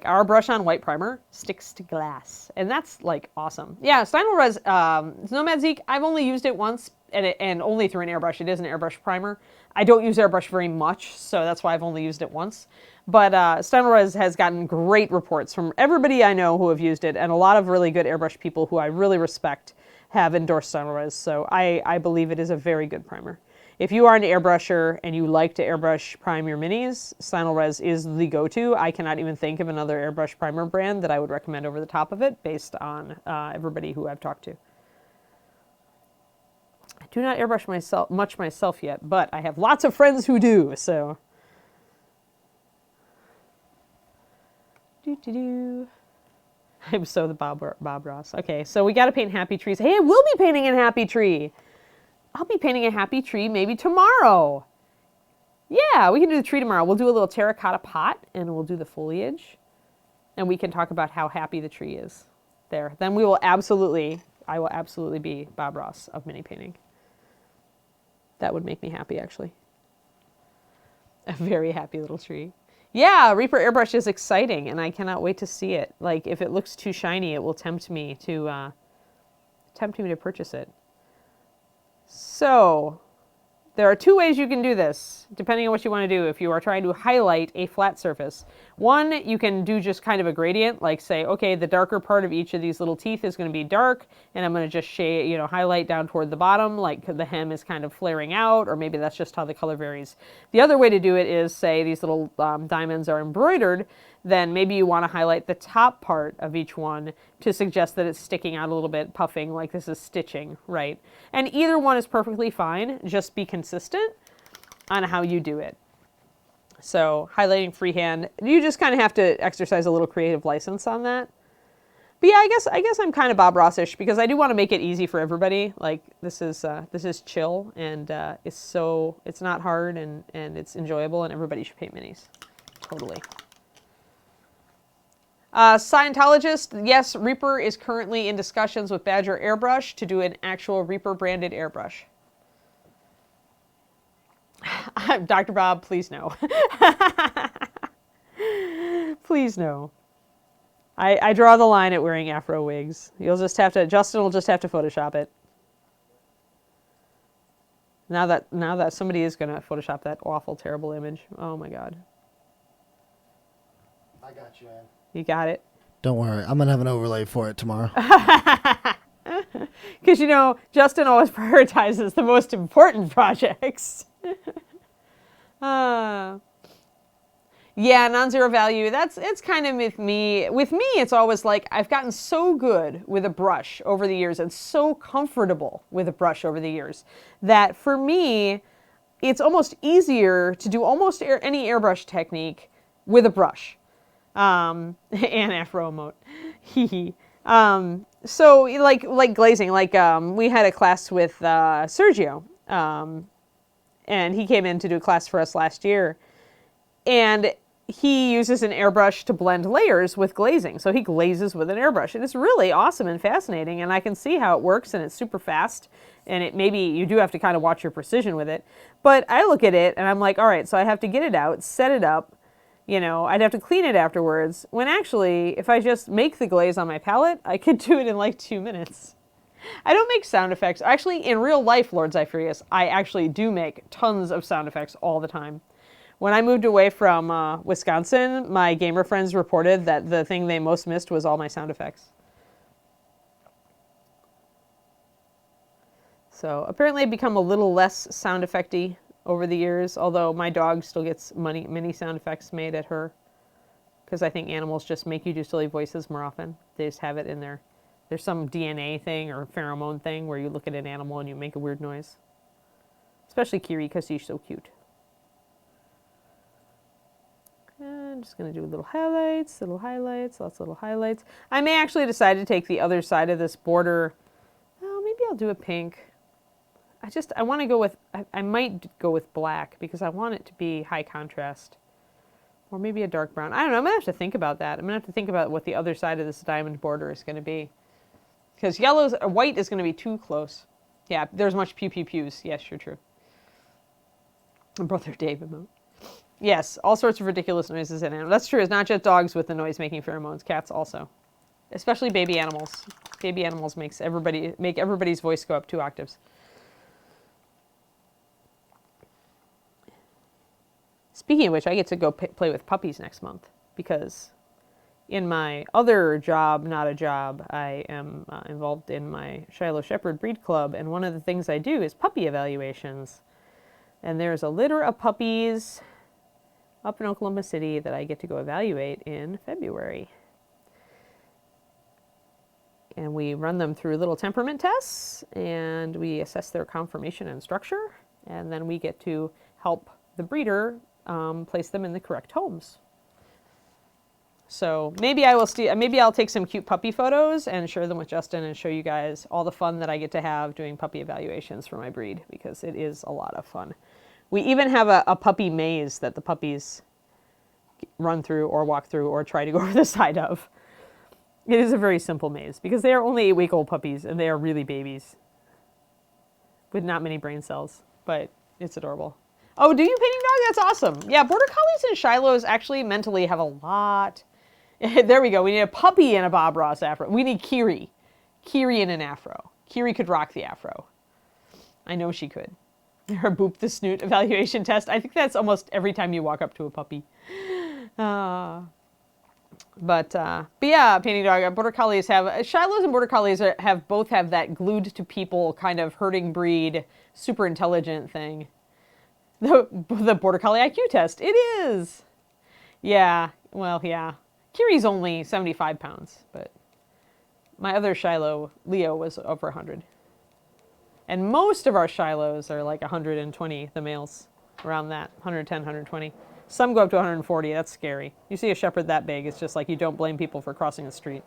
Our brush on white primer sticks to glass, and that's awesome. Yeah, Stynylrez, Nomad Zeke, I've only used it once, and only through an airbrush. It is an airbrush primer. I don't use airbrush very much, so that's why I've only used it once. But Stynylrez has gotten great reports from everybody I know who have used it, and a lot of really good airbrush people who I really respect have endorsed Stynylrez, so I believe it is a very good primer. If you are an airbrusher and you like to airbrush prime your minis, Stynylrez is the go-to. I cannot even think of another airbrush primer brand that I would recommend over the top of it based on everybody who I've talked to. I do not airbrush myself yet, but I have lots of friends who do, so. I'm so the Bob Ross. Okay, so we got to paint happy trees. Hey, I will be painting a happy tree. I'll be painting a happy tree maybe tomorrow. Yeah, we can do the tree tomorrow. We'll do a little terracotta pot and we'll do the foliage. And we can talk about how happy the tree is there. Then I will absolutely be Bob Ross of mini painting. That would make me happy, actually. A very happy little tree. Yeah, Reaper Airbrush is exciting and I cannot wait to see it. If it looks too shiny, it will tempt me to purchase it. So, There are two ways you can do this, depending on what you want to do if you are trying to highlight a flat surface. One, you can do just kind of a gradient, like say, okay, the darker part of each of these little teeth is going to be dark, and I'm going to just shade, highlight down toward the bottom, like the hem is kind of flaring out, or maybe that's just how the color varies. The other way to do it is, say these little diamonds are embroidered, then maybe you want to highlight the top part of each one to suggest that it's sticking out a little bit, puffing, like this is stitching, right? And either one is perfectly fine. Just be consistent on how you do it. So highlighting freehand, you just kind of have to exercise a little creative license on that. But yeah, I guess I'm kind of Bob Rossish because I do want to make it easy for everybody. Like this is chill, and it's not hard, and it's enjoyable, and everybody should paint minis. Totally. Scientologist, yes, Reaper is currently in discussions with Badger Airbrush to do an actual Reaper branded airbrush. Dr. Bob, please no. Please no. I draw the line at wearing afro wigs. Justin will just have to Photoshop it. Now that somebody is going to Photoshop that awful, terrible image. Oh my God. I got you, man. You got it? Don't worry. I'm going to have an overlay for it tomorrow. Because, Justin always prioritizes the most important projects. Yeah, non-zero value. It's kind of with me. With me, it's always like I've gotten so good with a brush over the years and so comfortable with a brush over the years that for me, it's almost easier to do almost any airbrush technique with a brush. And afro emote. So like glazing, we had a class with Sergio, and he came in to do a class for us last year, and he uses an airbrush to blend layers with glazing. So he glazes with an airbrush, and it's really awesome and fascinating, and I can see how it works, and it's super fast, and maybe you do have to kind of watch your precision with it, but I look at it and I'm like, all right, so I have to get it out, set it up, I'd have to clean it afterwards, when actually, if I just make the glaze on my palette, I could do it in like 2 minutes. I don't make sound effects. Actually, in real life, Lord Zyphrius, I actually do make tons of sound effects all the time. When I moved away from Wisconsin, my gamer friends reported that the thing they most missed was all my sound effects. So apparently I've become a little less sound effecty over the years, although my dog still gets many sound effects made at her, because I think animals just make you do silly voices more often. They just have it in there. There's some DNA thing or pheromone thing where you look at an animal and you make a weird noise. Especially Kiri, because she's so cute. And I'm just going to do little highlights, lots of little highlights. I may actually decide to take the other side of this border. Oh, maybe I'll do a pink. I want to go with, I might go with black because I want it to be high contrast. Or maybe a dark brown. I don't know, I'm going to have to think about that. I'm going to have to think about what the other side of this diamond border is going to be. Because white is going to be too close. Yeah, there's much pews. Yes, you're true. Brother Dave emote. Yes, all sorts of ridiculous noises in animals. That's true, it's not just dogs with the noise-making pheromones, cats also. Especially baby animals. Baby animals make everybody's voice go up 2 octaves. Speaking of which, I get to go play with puppies next month because in my other job, not a job, I am involved in my Shiloh Shepherd Breed Club, and one of the things I do is puppy evaluations. And there's a litter of puppies up in Oklahoma City that I get to go evaluate in February. And we run them through little temperament tests, and we assess their conformation and structure, and then we get to help the breeder place them in the correct homes. So maybe I'll take some cute puppy photos and share them with Justin and show you guys all the fun that I get to have doing puppy evaluations for my breed, because it is a lot of fun. We even have a puppy maze that the puppies run through or walk through or try to go over the side of. It is a very simple maze because they are only 8-week-old puppies and they are really babies with not many brain cells, but it's adorable. Oh, do you painting dog? That's awesome. Yeah, Border Collies and Shilohs actually mentally have a lot. There we go. We need a puppy and a Bob Ross afro. We need Kiri. Kiri in an afro. Kiri could rock the afro. I know she could. Or boop the snoot evaluation test. I think that's almost every time you walk up to a puppy. But yeah, painting dog. Border collies have Shilohs and border collies have both have that glued to people kind of herding breed, super intelligent thing. The border collie IQ test. It is. Yeah. Well, yeah. Kiri's only 75 pounds, but my other Shiloh, Leo, was over 100. And most of our Shilohs are like 120, the males, around that, 110, 120. Some go up to 140, that's scary. You see a shepherd that big, it's just like you don't blame people for crossing the street.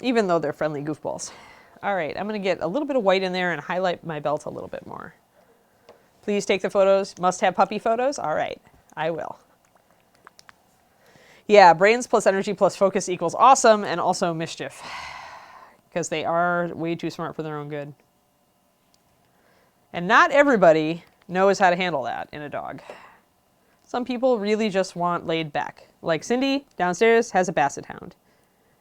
Even though they're friendly goofballs. All right, I'm gonna get a little bit of white in there and highlight my belt a little bit more. Please take the photos, must have puppy photos? All right, I will. Yeah, brains plus energy plus focus equals awesome and also mischief. Because they are way too smart for their own good. And not everybody knows how to handle that in a dog. Some people really just want laid back. Like Cindy downstairs has a basset hound.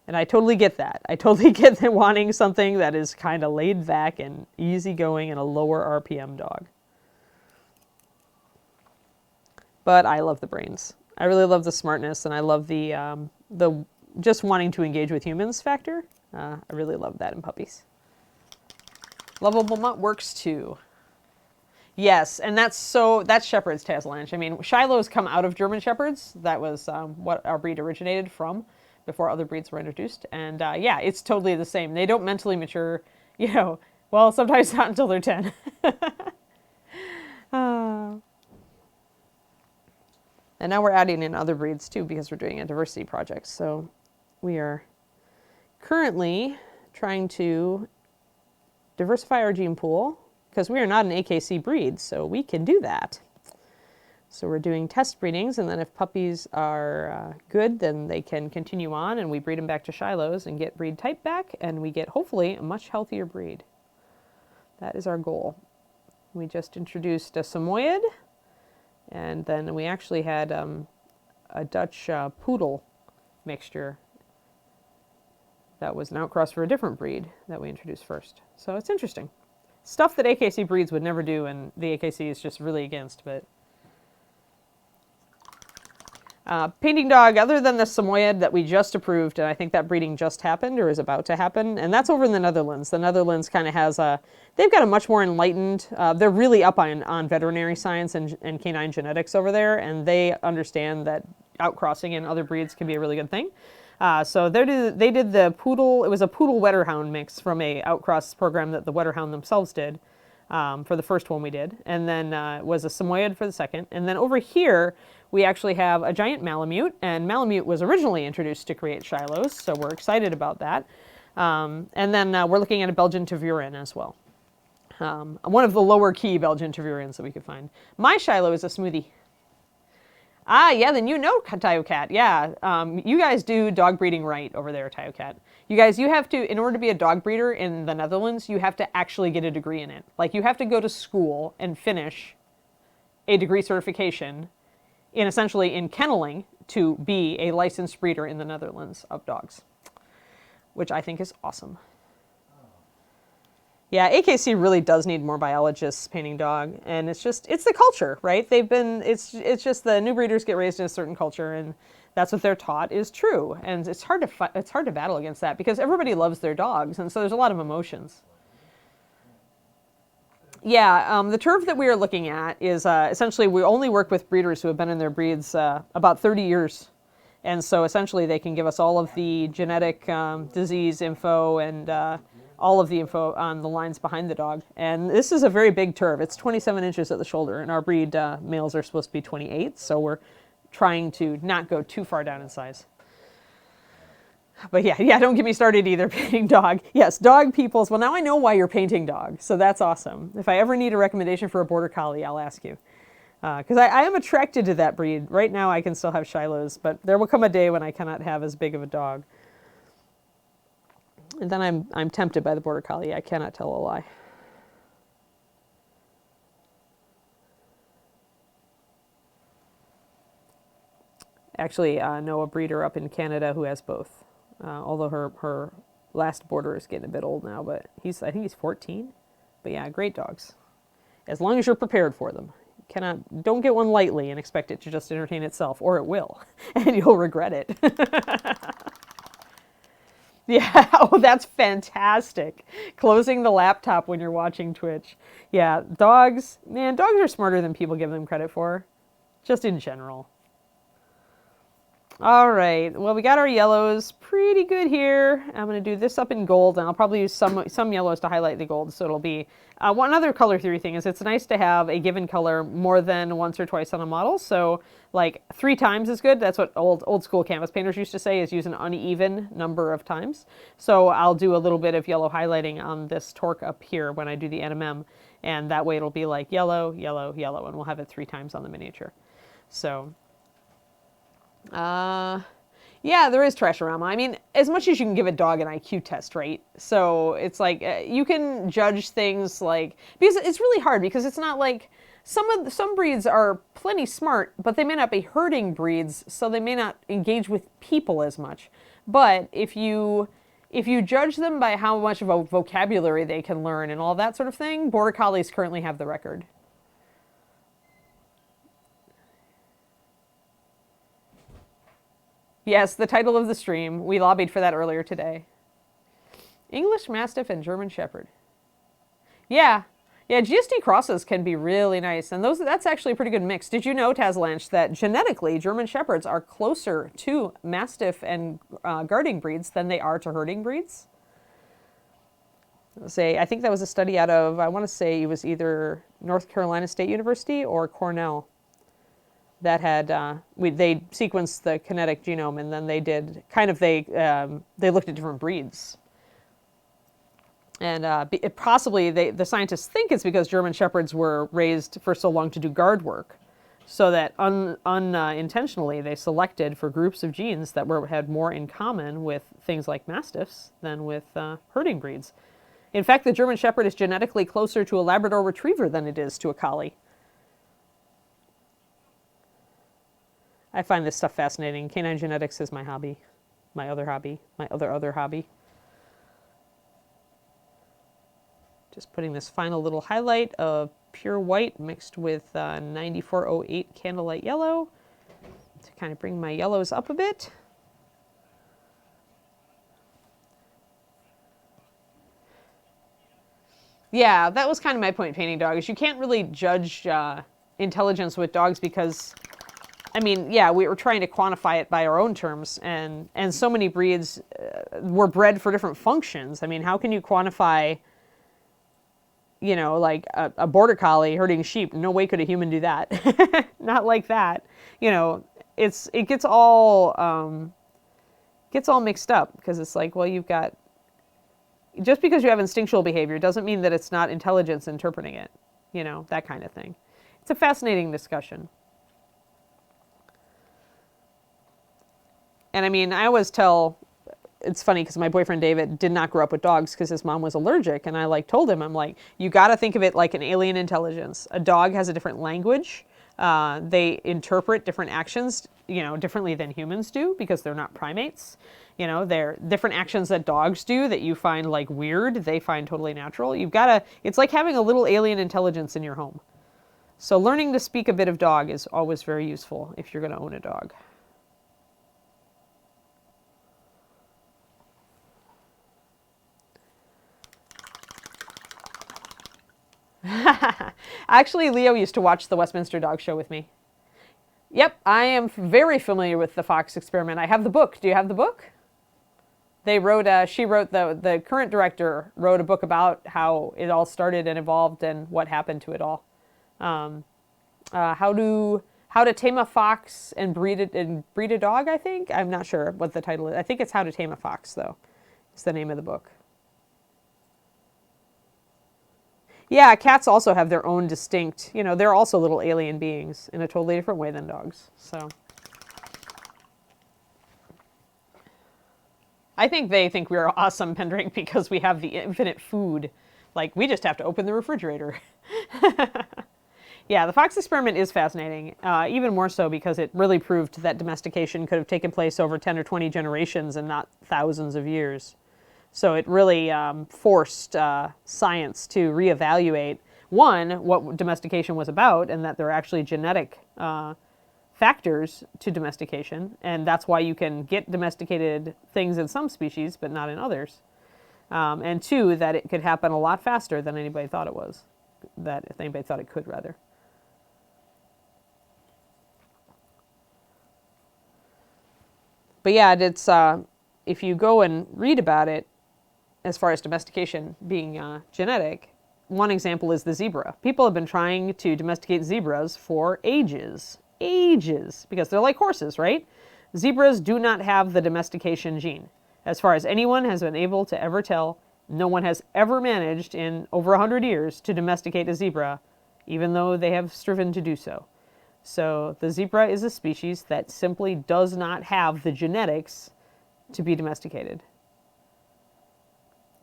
And I totally get that. I totally get them wanting something that is kind of laid back and easygoing and a lower RPM dog. But I love the brains. I really love the smartness, and I love the just wanting to engage with humans factor. I really love that in puppies. Lovable mutt works too. Yes, and that's Shepherd's Tasselanche. I mean, Shilohs come out of German Shepherds. That was what our breed originated from before other breeds were introduced. And yeah, it's totally the same. They don't mentally mature, well, sometimes not until they're 10. And now we're adding in other breeds too because we're doing a diversity project. So we are currently trying to diversify our gene pool because we are not an AKC breed, so we can do that. So we're doing test breedings, and then if puppies are good, then they can continue on, and we breed them back to Shilohs and get breed type back, and we get, hopefully, a much healthier breed. That is our goal. We just introduced a Samoyed, and then we actually had a Dutch Poodle mixture that was an outcross for a different breed that we introduced first. So it's interesting. Stuff that AKC breeds would never do, and the AKC is just really against, but... painting dog, other than the Samoyed that we just approved, and I think that breeding just happened or is about to happen, and that's over in the Netherlands. The Netherlands kind of has they've got a much more enlightened, they're really up on veterinary science and canine genetics over there, and they understand that outcrossing in other breeds can be a really good thing. So they did the poodle, it was a poodle Wetterhound mix from a outcross program that the Wetterhound themselves did for the first one we did, and then was a Samoyed for the second. And then over here, we actually have a giant Malamute, and Malamute was originally introduced to create Shilohs, so we're excited about that. And then we're looking at a Belgian Tervuren as well. One of the lower key Belgian Tervurens that we could find. My Shiloh is a smoothie. Ah, yeah, then you know Tayocat. Yeah, you guys do dog breeding right over there, Tayocat. You guys, you have to, in order to be a dog breeder in the Netherlands, you have to actually get a degree in it. Like, you have to go to school and finish a degree certification in essentially in kenneling to be a licensed breeder in the Netherlands of dogs, which I think is awesome. Yeah, AKC really does need more biologists painting dog, and it's the culture, right? It's just the new breeders get raised in a certain culture, and that's what they're taught is true, and it's hard to battle against that because everybody loves their dogs, and so there's a lot of emotions. Yeah, the turf that we are looking at is essentially we only work with breeders who have been in their breeds about 30 years, and so essentially they can give us all of the genetic disease info and all of the info on the lines behind the dog. And this is a very big turf. It's 27 inches at the shoulder, and our breed males are supposed to be 28, so we're trying to not go too far down in size. But yeah, don't get me started either, painting dog. Yes, dog peoples. Well, now I know why you're painting dog, so that's awesome. If I ever need a recommendation for a border collie, I'll ask you. Because I am attracted to that breed. Right now I can still have Shilohs, but there will come a day when I cannot have as big of a dog. And then I'm tempted by the border collie. I cannot tell a lie. Actually, know a breeder up in Canada who has both. Although her last border is getting a bit old now, but I think he's 14. But yeah, great dogs. as long as you're prepared for them. Don't get one lightly and expect it to just entertain itself, or it will, and you'll regret it. Yeah, oh, that's fantastic. Closing the laptop when you're watching Twitch. Yeah, dogs, man, dogs are smarter than people give them credit for, just in general. All right, well, we got our yellows pretty good here. I'm going to do this up in gold, and I'll probably use some yellows to highlight the gold, so it'll be... one other color theory thing is it's nice to have a given color more than once or twice on a model, so like 3 times is good. That's what old school canvas painters used to say, is use an uneven number of times. So I'll do a little bit of yellow highlighting on this torque up here when I do the NMM, and that way it'll be like yellow, yellow, yellow, and we'll have it 3 times on the miniature. So... yeah, there is Trashorama. I mean, as much as you can give a dog an IQ test, right? So it's like you can judge things like, because it's really hard, because it's not like some breeds are plenty smart, but they may not be herding breeds, so they may not engage with people as much. But if you judge them by how much of a vocabulary they can learn and all that sort of thing, Border Collies currently have the record. Yes, the title of the stream. We lobbied for that earlier today. English Mastiff and German Shepherd. Yeah. Yeah, GSD crosses can be really nice, and that's actually a pretty good mix. Did you know, Tazlanch, that genetically German Shepherds are closer to Mastiff and guarding breeds than they are to herding breeds? I think that was a study out of, I want to say it was either North Carolina State University or Cornell. That had they sequenced the kinetic genome, and then they did they looked at different breeds, and possibly the scientists think it's because German Shepherds were raised for so long to do guard work, so that unintentionally they selected for groups of genes that had more in common with things like Mastiffs than with herding breeds. In fact, the German Shepherd is genetically closer to a Labrador Retriever than it is to a Collie. I find this stuff fascinating. Canine genetics is my hobby. My other hobby. My other hobby. Just putting this final little highlight of pure white mixed with 9408 Candlelight Yellow to kind of bring my yellows up a bit. Yeah, that was kind of my point painting dogs. You can't really judge intelligence with dogs because... I mean, yeah, we were trying to quantify it by our own terms, and so many breeds were bred for different functions. I mean, how can you quantify, you know, like a border collie herding sheep? No way could a human do that. Not like that. You know, it gets all mixed up, because it's like, well, you've got, just because you have instinctual behavior doesn't mean that it's not intelligence interpreting it. You know, that kind of thing. It's a fascinating discussion. And I mean, I always tell, it's funny because my boyfriend David did not grow up with dogs because his mom was allergic. And I told him, I'm like, you got to think of it like an alien intelligence. A dog has a different language. They interpret different actions, you know, differently than humans do because they're not primates. You know, they're different actions that dogs do that you find like weird, they find totally natural. It's like having a little alien intelligence in your home. So learning to speak a bit of dog is always very useful if you're going to own a dog. Actually, Leo used to watch the Westminster Dog Show with me. Yep, I am very familiar with the Fox experiment. I have the book. Do you have the book? They wrote, the current director wrote a book about how it all started and evolved and what happened to it all. How to Tame a Fox and breed a dog, I think. I'm not sure what the title is. I think it's How to Tame a Fox, though. It's the name of the book. Yeah, cats also have their own distinct, you know, they're also little alien beings in a totally different way than dogs. So I think they think we're awesome, Pendrink, because we have the infinite food. Like, we just have to open the refrigerator. Yeah, the Fox experiment is fascinating, even more so because it really proved that domestication could have taken place over 10 or 20 generations and not thousands of years. So it really forced science to reevaluate one, what domestication was about, and that there are actually genetic factors to domestication, and that's why you can get domesticated things in some species but not in others. And two, that it could happen a lot faster than anybody thought it was. That if anybody thought it could, rather. But yeah, it's if you go and read about it, as far as domestication being genetic, one example is the zebra. People have been trying to domesticate zebras for ages, because they're like horses, right? Zebras do not have the domestication gene. As far as anyone has been able to ever tell, no one has ever managed in over 100 years to domesticate a zebra, even though they have striven to do so. So the zebra is a species that simply does not have the genetics to be domesticated.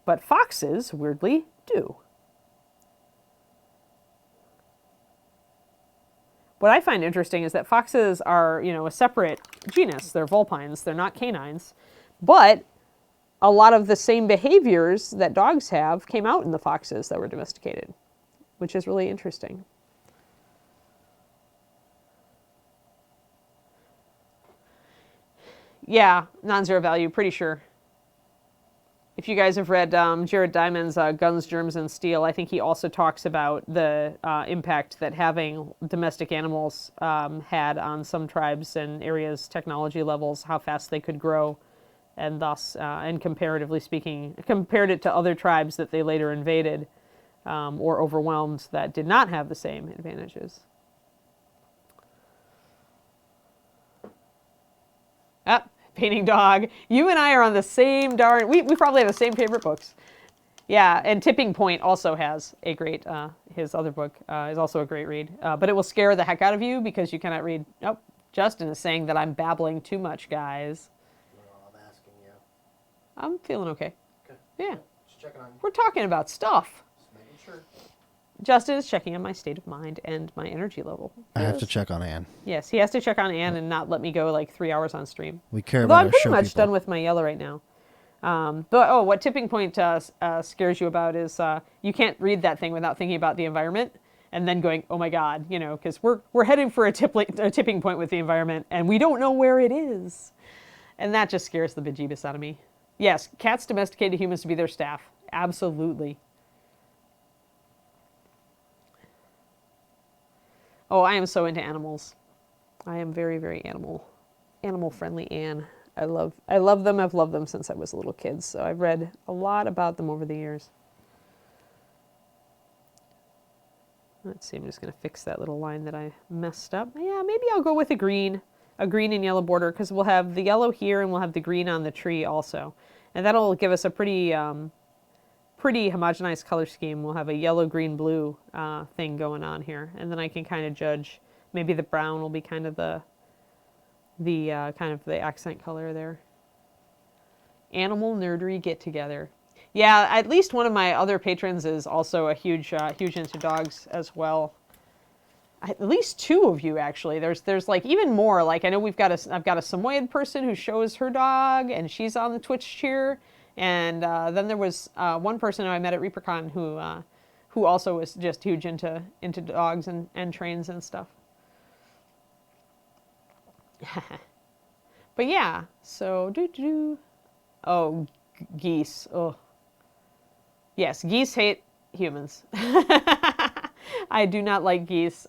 But foxes, weirdly, do. What I find interesting is that foxes are, a separate genus. They're vulpines. They're not canines. But a lot of the same behaviors that dogs have came out in the foxes that were domesticated, which is really interesting. Yeah, non-zero value, pretty sure. If you guys have read Jared Diamond's Guns, Germs, and Steel, I think he also talks about the impact that having domestic animals had on some tribes and areas' technology levels, how fast they could grow, and thus, and comparatively speaking, compared it to other tribes that they later invaded or overwhelmed that did not have the same advantages. Ah, painting dog. You and I are on the same darn... We probably have the same favorite books. Yeah, and Tipping Point also has a great... his other book is also a great read. But it will scare the heck out of you because you cannot read... Oh, Justin is saying that I'm babbling too much, guys. No, I'm asking you. I'm feeling okay. Okay. Yeah. Just checking on you. We're talking about stuff. Just making sure. Justin is checking on my state of mind and my energy level. I have to check on Anne. Yes, he has to check on Anne and not let me go like 3 hours on stream. We care Although about I'm our pretty show much people. done with my yellow right now. What Tipping Point scares you about is you can't read that thing without thinking about the environment and then going, oh my God, because we're heading for a tipping point with the environment and we don't know where it is. And that just scares the bejeebus out of me. Yes, cats domesticated humans to be their staff. Absolutely. Oh, I am so into animals. I am very, very animal friendly Anne. I love them. I've loved them since I was a little kid. So I've read a lot about them over the years. Let's see, I'm just going to fix that little line that I messed up. Yeah, maybe I'll go with a green and yellow border because we'll have the yellow here and we'll have the green on the tree also. And that'll give us a pretty homogenized color scheme. We'll have a yellow, green, blue thing going on here. And then I can kind of judge, maybe the brown will be kind of the accent color there. Animal nerdery get together. Yeah, at least one of my other patrons is also a huge into dogs as well. At least two of you actually. There's like even more. Like I know I've got a Samoyed person who shows her dog, and she's on the Twitch cheer. And then there was one person who I met at ReaperCon who also was just huge into dogs and trains and stuff. But yeah, so oh, geese. Oh, yes, geese hate humans. I do not like geese.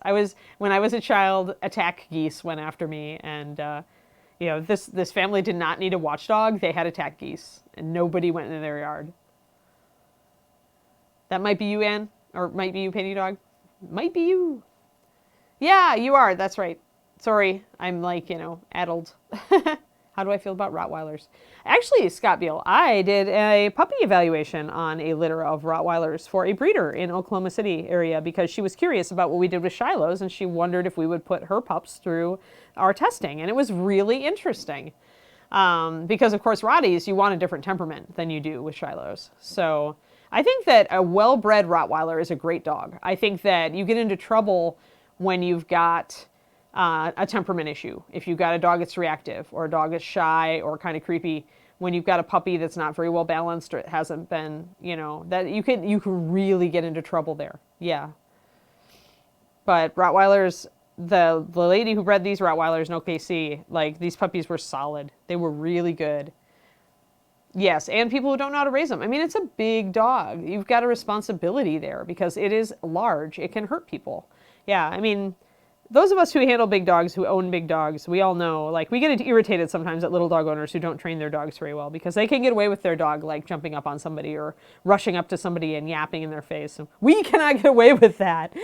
When I was a child, attack geese went after me, and this family did not need a watchdog. They had attack geese, and nobody went into their yard. That might be you, Anne, or might be you, Penny Dog. Might be you. Yeah, you are. That's right. Sorry, I'm like, addled. How do I feel about Rottweilers? Actually, Scott Beal, I did a puppy evaluation on a litter of Rottweilers for a breeder in Oklahoma City area because she was curious about what we did with Shiloh's and she wondered if we would put her pups through our testing. And it was really interesting because, of course, Rotties, you want a different temperament than you do with Shiloh's. So I think that a well-bred Rottweiler is a great dog. I think that you get into trouble when you've got a temperament issue. If you've got a dog that's reactive or a dog that's shy or kind of creepy, when you've got a puppy that's not very well balanced or it hasn't been, that you can really get into trouble there. Yeah. But Rottweilers, the lady who bred these Rottweilers in OKC, like, these puppies were solid. They were really good. Yes, and people who don't know how to raise them. I mean, it's a big dog. You've got a responsibility there because it is large. It can hurt people. Yeah, I mean, those of us who handle big dogs, who own big dogs, we all know, like, we get irritated sometimes at little dog owners who don't train their dogs very well because they can get away with their dog, like, jumping up on somebody or rushing up to somebody and yapping in their face. We cannot get away with that.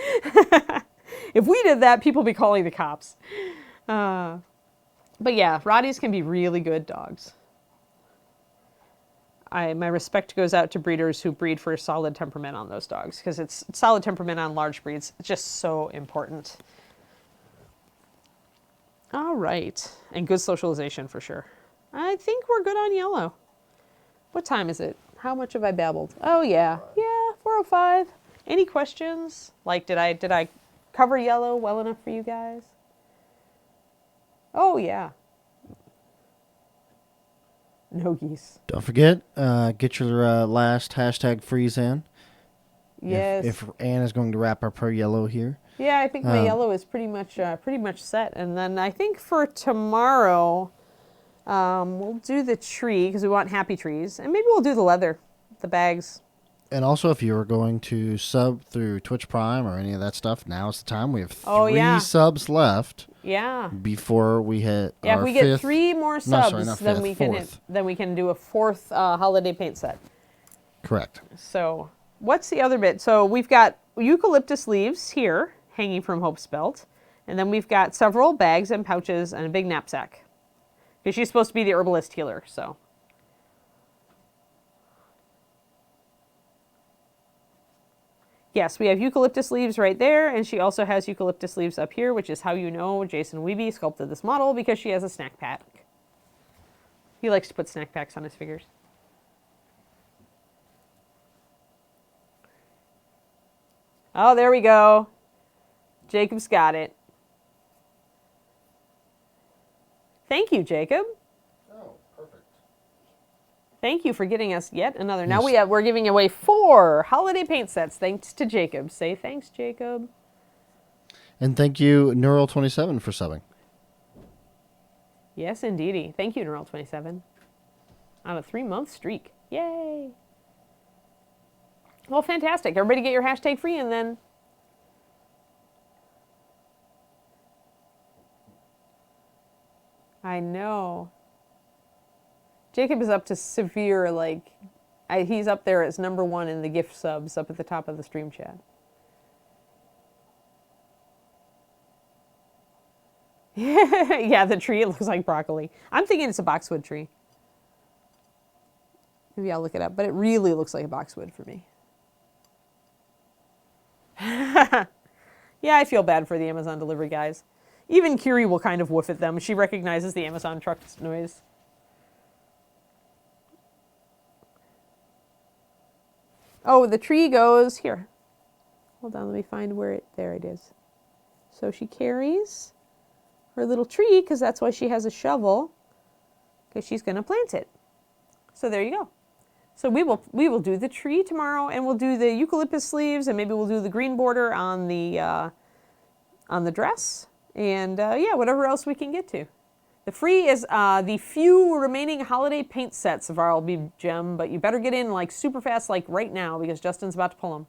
If we did that, people would be calling the cops. But yeah, Rotties can be really good dogs. My respect goes out to breeders who breed for a solid temperament on those dogs because it's solid temperament on large breeds. It's just so important. All right. And good socialization for sure. I think we're good on yellow. What time is it? How much have I babbled? Oh, yeah. Yeah, 4:05. Any questions? Like, did I cover yellow well enough for you guys? Oh, yeah. No geese. Don't forget, get your last hashtag freeze in. Yes. If Anne is going to wrap up her yellow here. Yeah, I think my yellow is pretty much set. And then I think for tomorrow, we'll do the tree because we want happy trees. And maybe we'll do the leather, the bags. And also, if you are going to sub through Twitch Prime or any of that stuff, now's the time. We have three subs left. Yeah. Before we hit our if we get fifth, 3 more subs, then we can do a 4th holiday paint set. Correct. So what's the other bit? So we've got eucalyptus leaves here hanging from Hope's belt. And then we've got several bags and pouches and a big knapsack. Because she's supposed to be the herbalist healer, so. Yes, we have eucalyptus leaves right there, and she also has eucalyptus leaves up here, which is how you know Jason Weeby sculpted this model, because she has a snack pack. He likes to put snack packs on his figures. Oh, there we go. Jacob's got it. Thank you, Jacob. Oh, perfect. Thank you for getting us yet another. Now we're giving away 4 holiday paint sets thanks to Jacob. Say thanks, Jacob. And thank you, Neural27, for subbing. Yes, indeedy. Thank you, Neural27. On a 3-month streak. Yay. Well, fantastic. Everybody get your hashtag free and then. I know. Jacob is up to severe, like, he's up there as #1 in the gift subs up at the top of the stream chat. Yeah, the tree, it looks like broccoli. I'm thinking it's a boxwood tree. Maybe I'll look it up, but it really looks like a boxwood for me. Yeah, I feel bad for the Amazon delivery guys. Even Kiri will kind of woof at them. She recognizes the Amazon truck's noise. Oh, the tree goes here. Hold on, let me find where it, there it is. So she carries her little tree, because that's why she has a shovel, because she's going to plant it. So there you go. So we will do the tree tomorrow, and we'll do the eucalyptus leaves, and maybe we'll do the green border on the dress, and yeah, whatever else we can get to. The free is the few remaining holiday paint sets of RLB Gem, but you better get in like super fast, like right now, because Justin's about to pull them.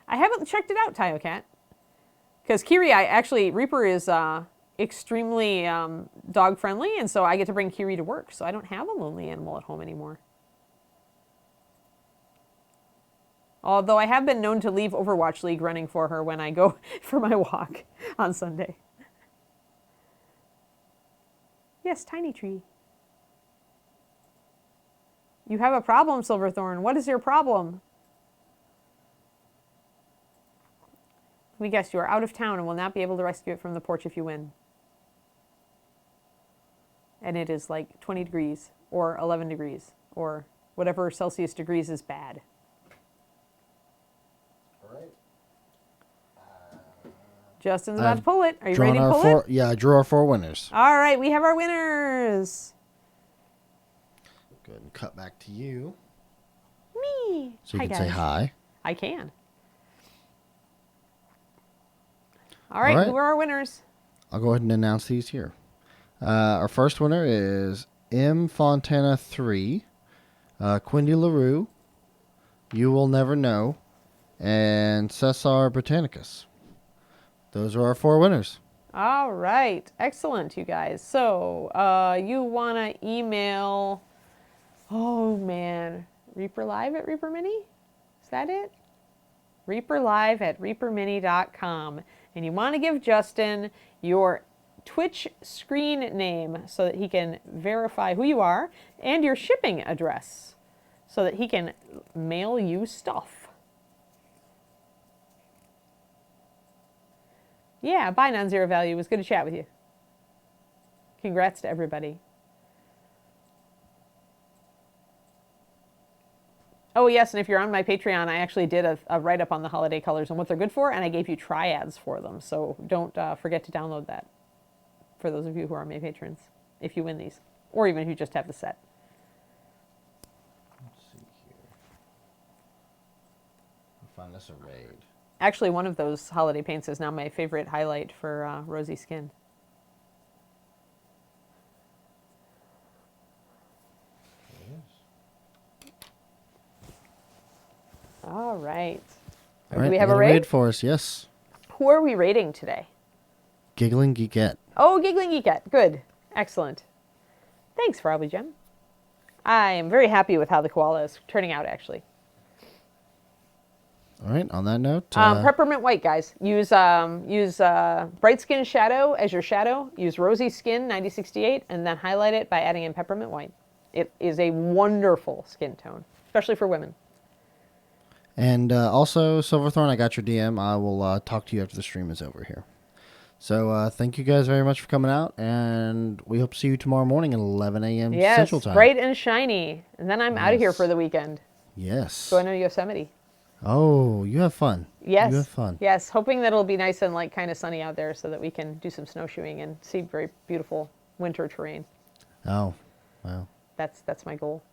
I haven't checked it out, Tayo Cat, because Kiri, Reaper is extremely dog friendly, and so I get to bring Kiri to work, so I don't have a lonely animal at home anymore. Although I have been known to leave Overwatch League running for her when I go for my walk on Sunday. Yes, Tiny Tree. You have a problem, Silverthorn. What is your problem? Let me guess, you are out of town and will not be able to rescue it from the porch if you win. And it is like 20 degrees or 11 degrees or whatever Celsius degrees is bad. Justin's about to pull it. Are you ready to pull it? Yeah, I drew our 4 winners. All right, we have our winners. Go ahead and cut back to you. Me. So you Hi, can say guys. hi. I can. All right, All right. who are our winners? I'll go ahead and announce these here. Our first winner is M. Fontana 3, kwindylarue, You Will Never Know, and CaesarBritannicus. Those are our 4 winners. All right, excellent, you guys. So you want to email, oh man, reaperlive at reapermini? Is that it? reaperlive at reapermini.com. And you want to give Justin your Twitch screen name so that he can verify who you are and your shipping address so that he can mail you stuff. Yeah, bye, non-zero value. It was good to chat with you. Congrats to everybody. Oh, yes, and if you're on my Patreon, I actually did a write-up on the holiday colors and what they're good for, and I gave you triads for them. So don't forget to download that for those of you who are my patrons, if you win these, or even if you just have the set. Let's see here. I'll find this arrayed. Actually, one of those holiday paints is now my favorite highlight for rosy skin. All right. All right, Do we have you a got raid? for us? Yes. Who are we rating today? Giggling Geekette. Oh, Giggling Geekette. Good. Excellent. Thanks, Frobly Gem. I am very happy with how the koala is turning out, actually. All right, on that note. Peppermint white, guys. Use Bright Skin Shadow as your shadow. Use Rosy Skin 9068, and then highlight it by adding in peppermint white. It is a wonderful skin tone, especially for women. And also, Silverthorn, I got your DM. I will talk to you after the stream is over here. So thank you guys very much for coming out, and we hope to see you tomorrow morning at 11 a.m. Central Time. Yes, bright and shiny. And then I'm out of here for the weekend. Yes. Going to Yosemite. Oh, you have fun. Yes. You have fun. Yes, hoping that it'll be nice and like kind of sunny out there so that we can do some snowshoeing and see very beautiful winter terrain. Oh, well. That's my goal.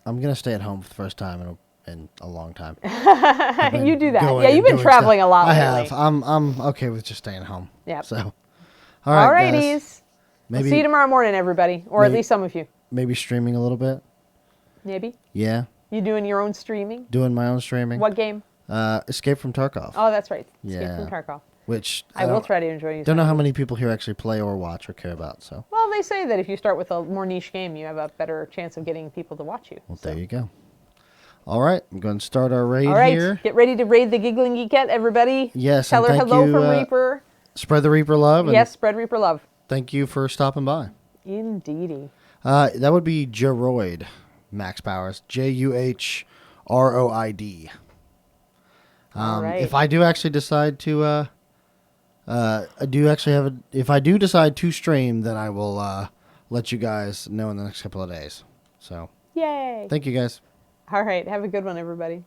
I'm going to stay at home for the first time in a long time. You do that. Yeah, you've been traveling a lot lately. I have. I'm okay with just staying home. Yeah. So, all right, Alrighties. guys. We'll see you tomorrow morning, everybody, or at maybe- least some of you. Maybe streaming a little bit. Maybe. Yeah. You doing your own streaming? Doing my own streaming. What game? Escape from Tarkov. Oh, that's right. Escape Yeah. from Tarkov. Which I will try to enjoy you. Don't know how many people here actually play or watch or care about. So. Well, they say that if you start with a more niche game, you have a better chance of getting people to watch you. Well, there you go. All right, I'm going to start our raid All right, here. get ready to raid the Giggling Geekette, everybody. Yes, Tell and her thank hello you, from Reaper. Spread the Reaper love. And Yes, spread Reaper love. Thank you for stopping by. Indeedy. That would be Jeroid, Max Powers. Juhroid. All right. If I do actually decide to, if I do decide to stream, then I will let you guys know in the next couple of days. So, Yay. thank you guys. All right, have a good one, everybody.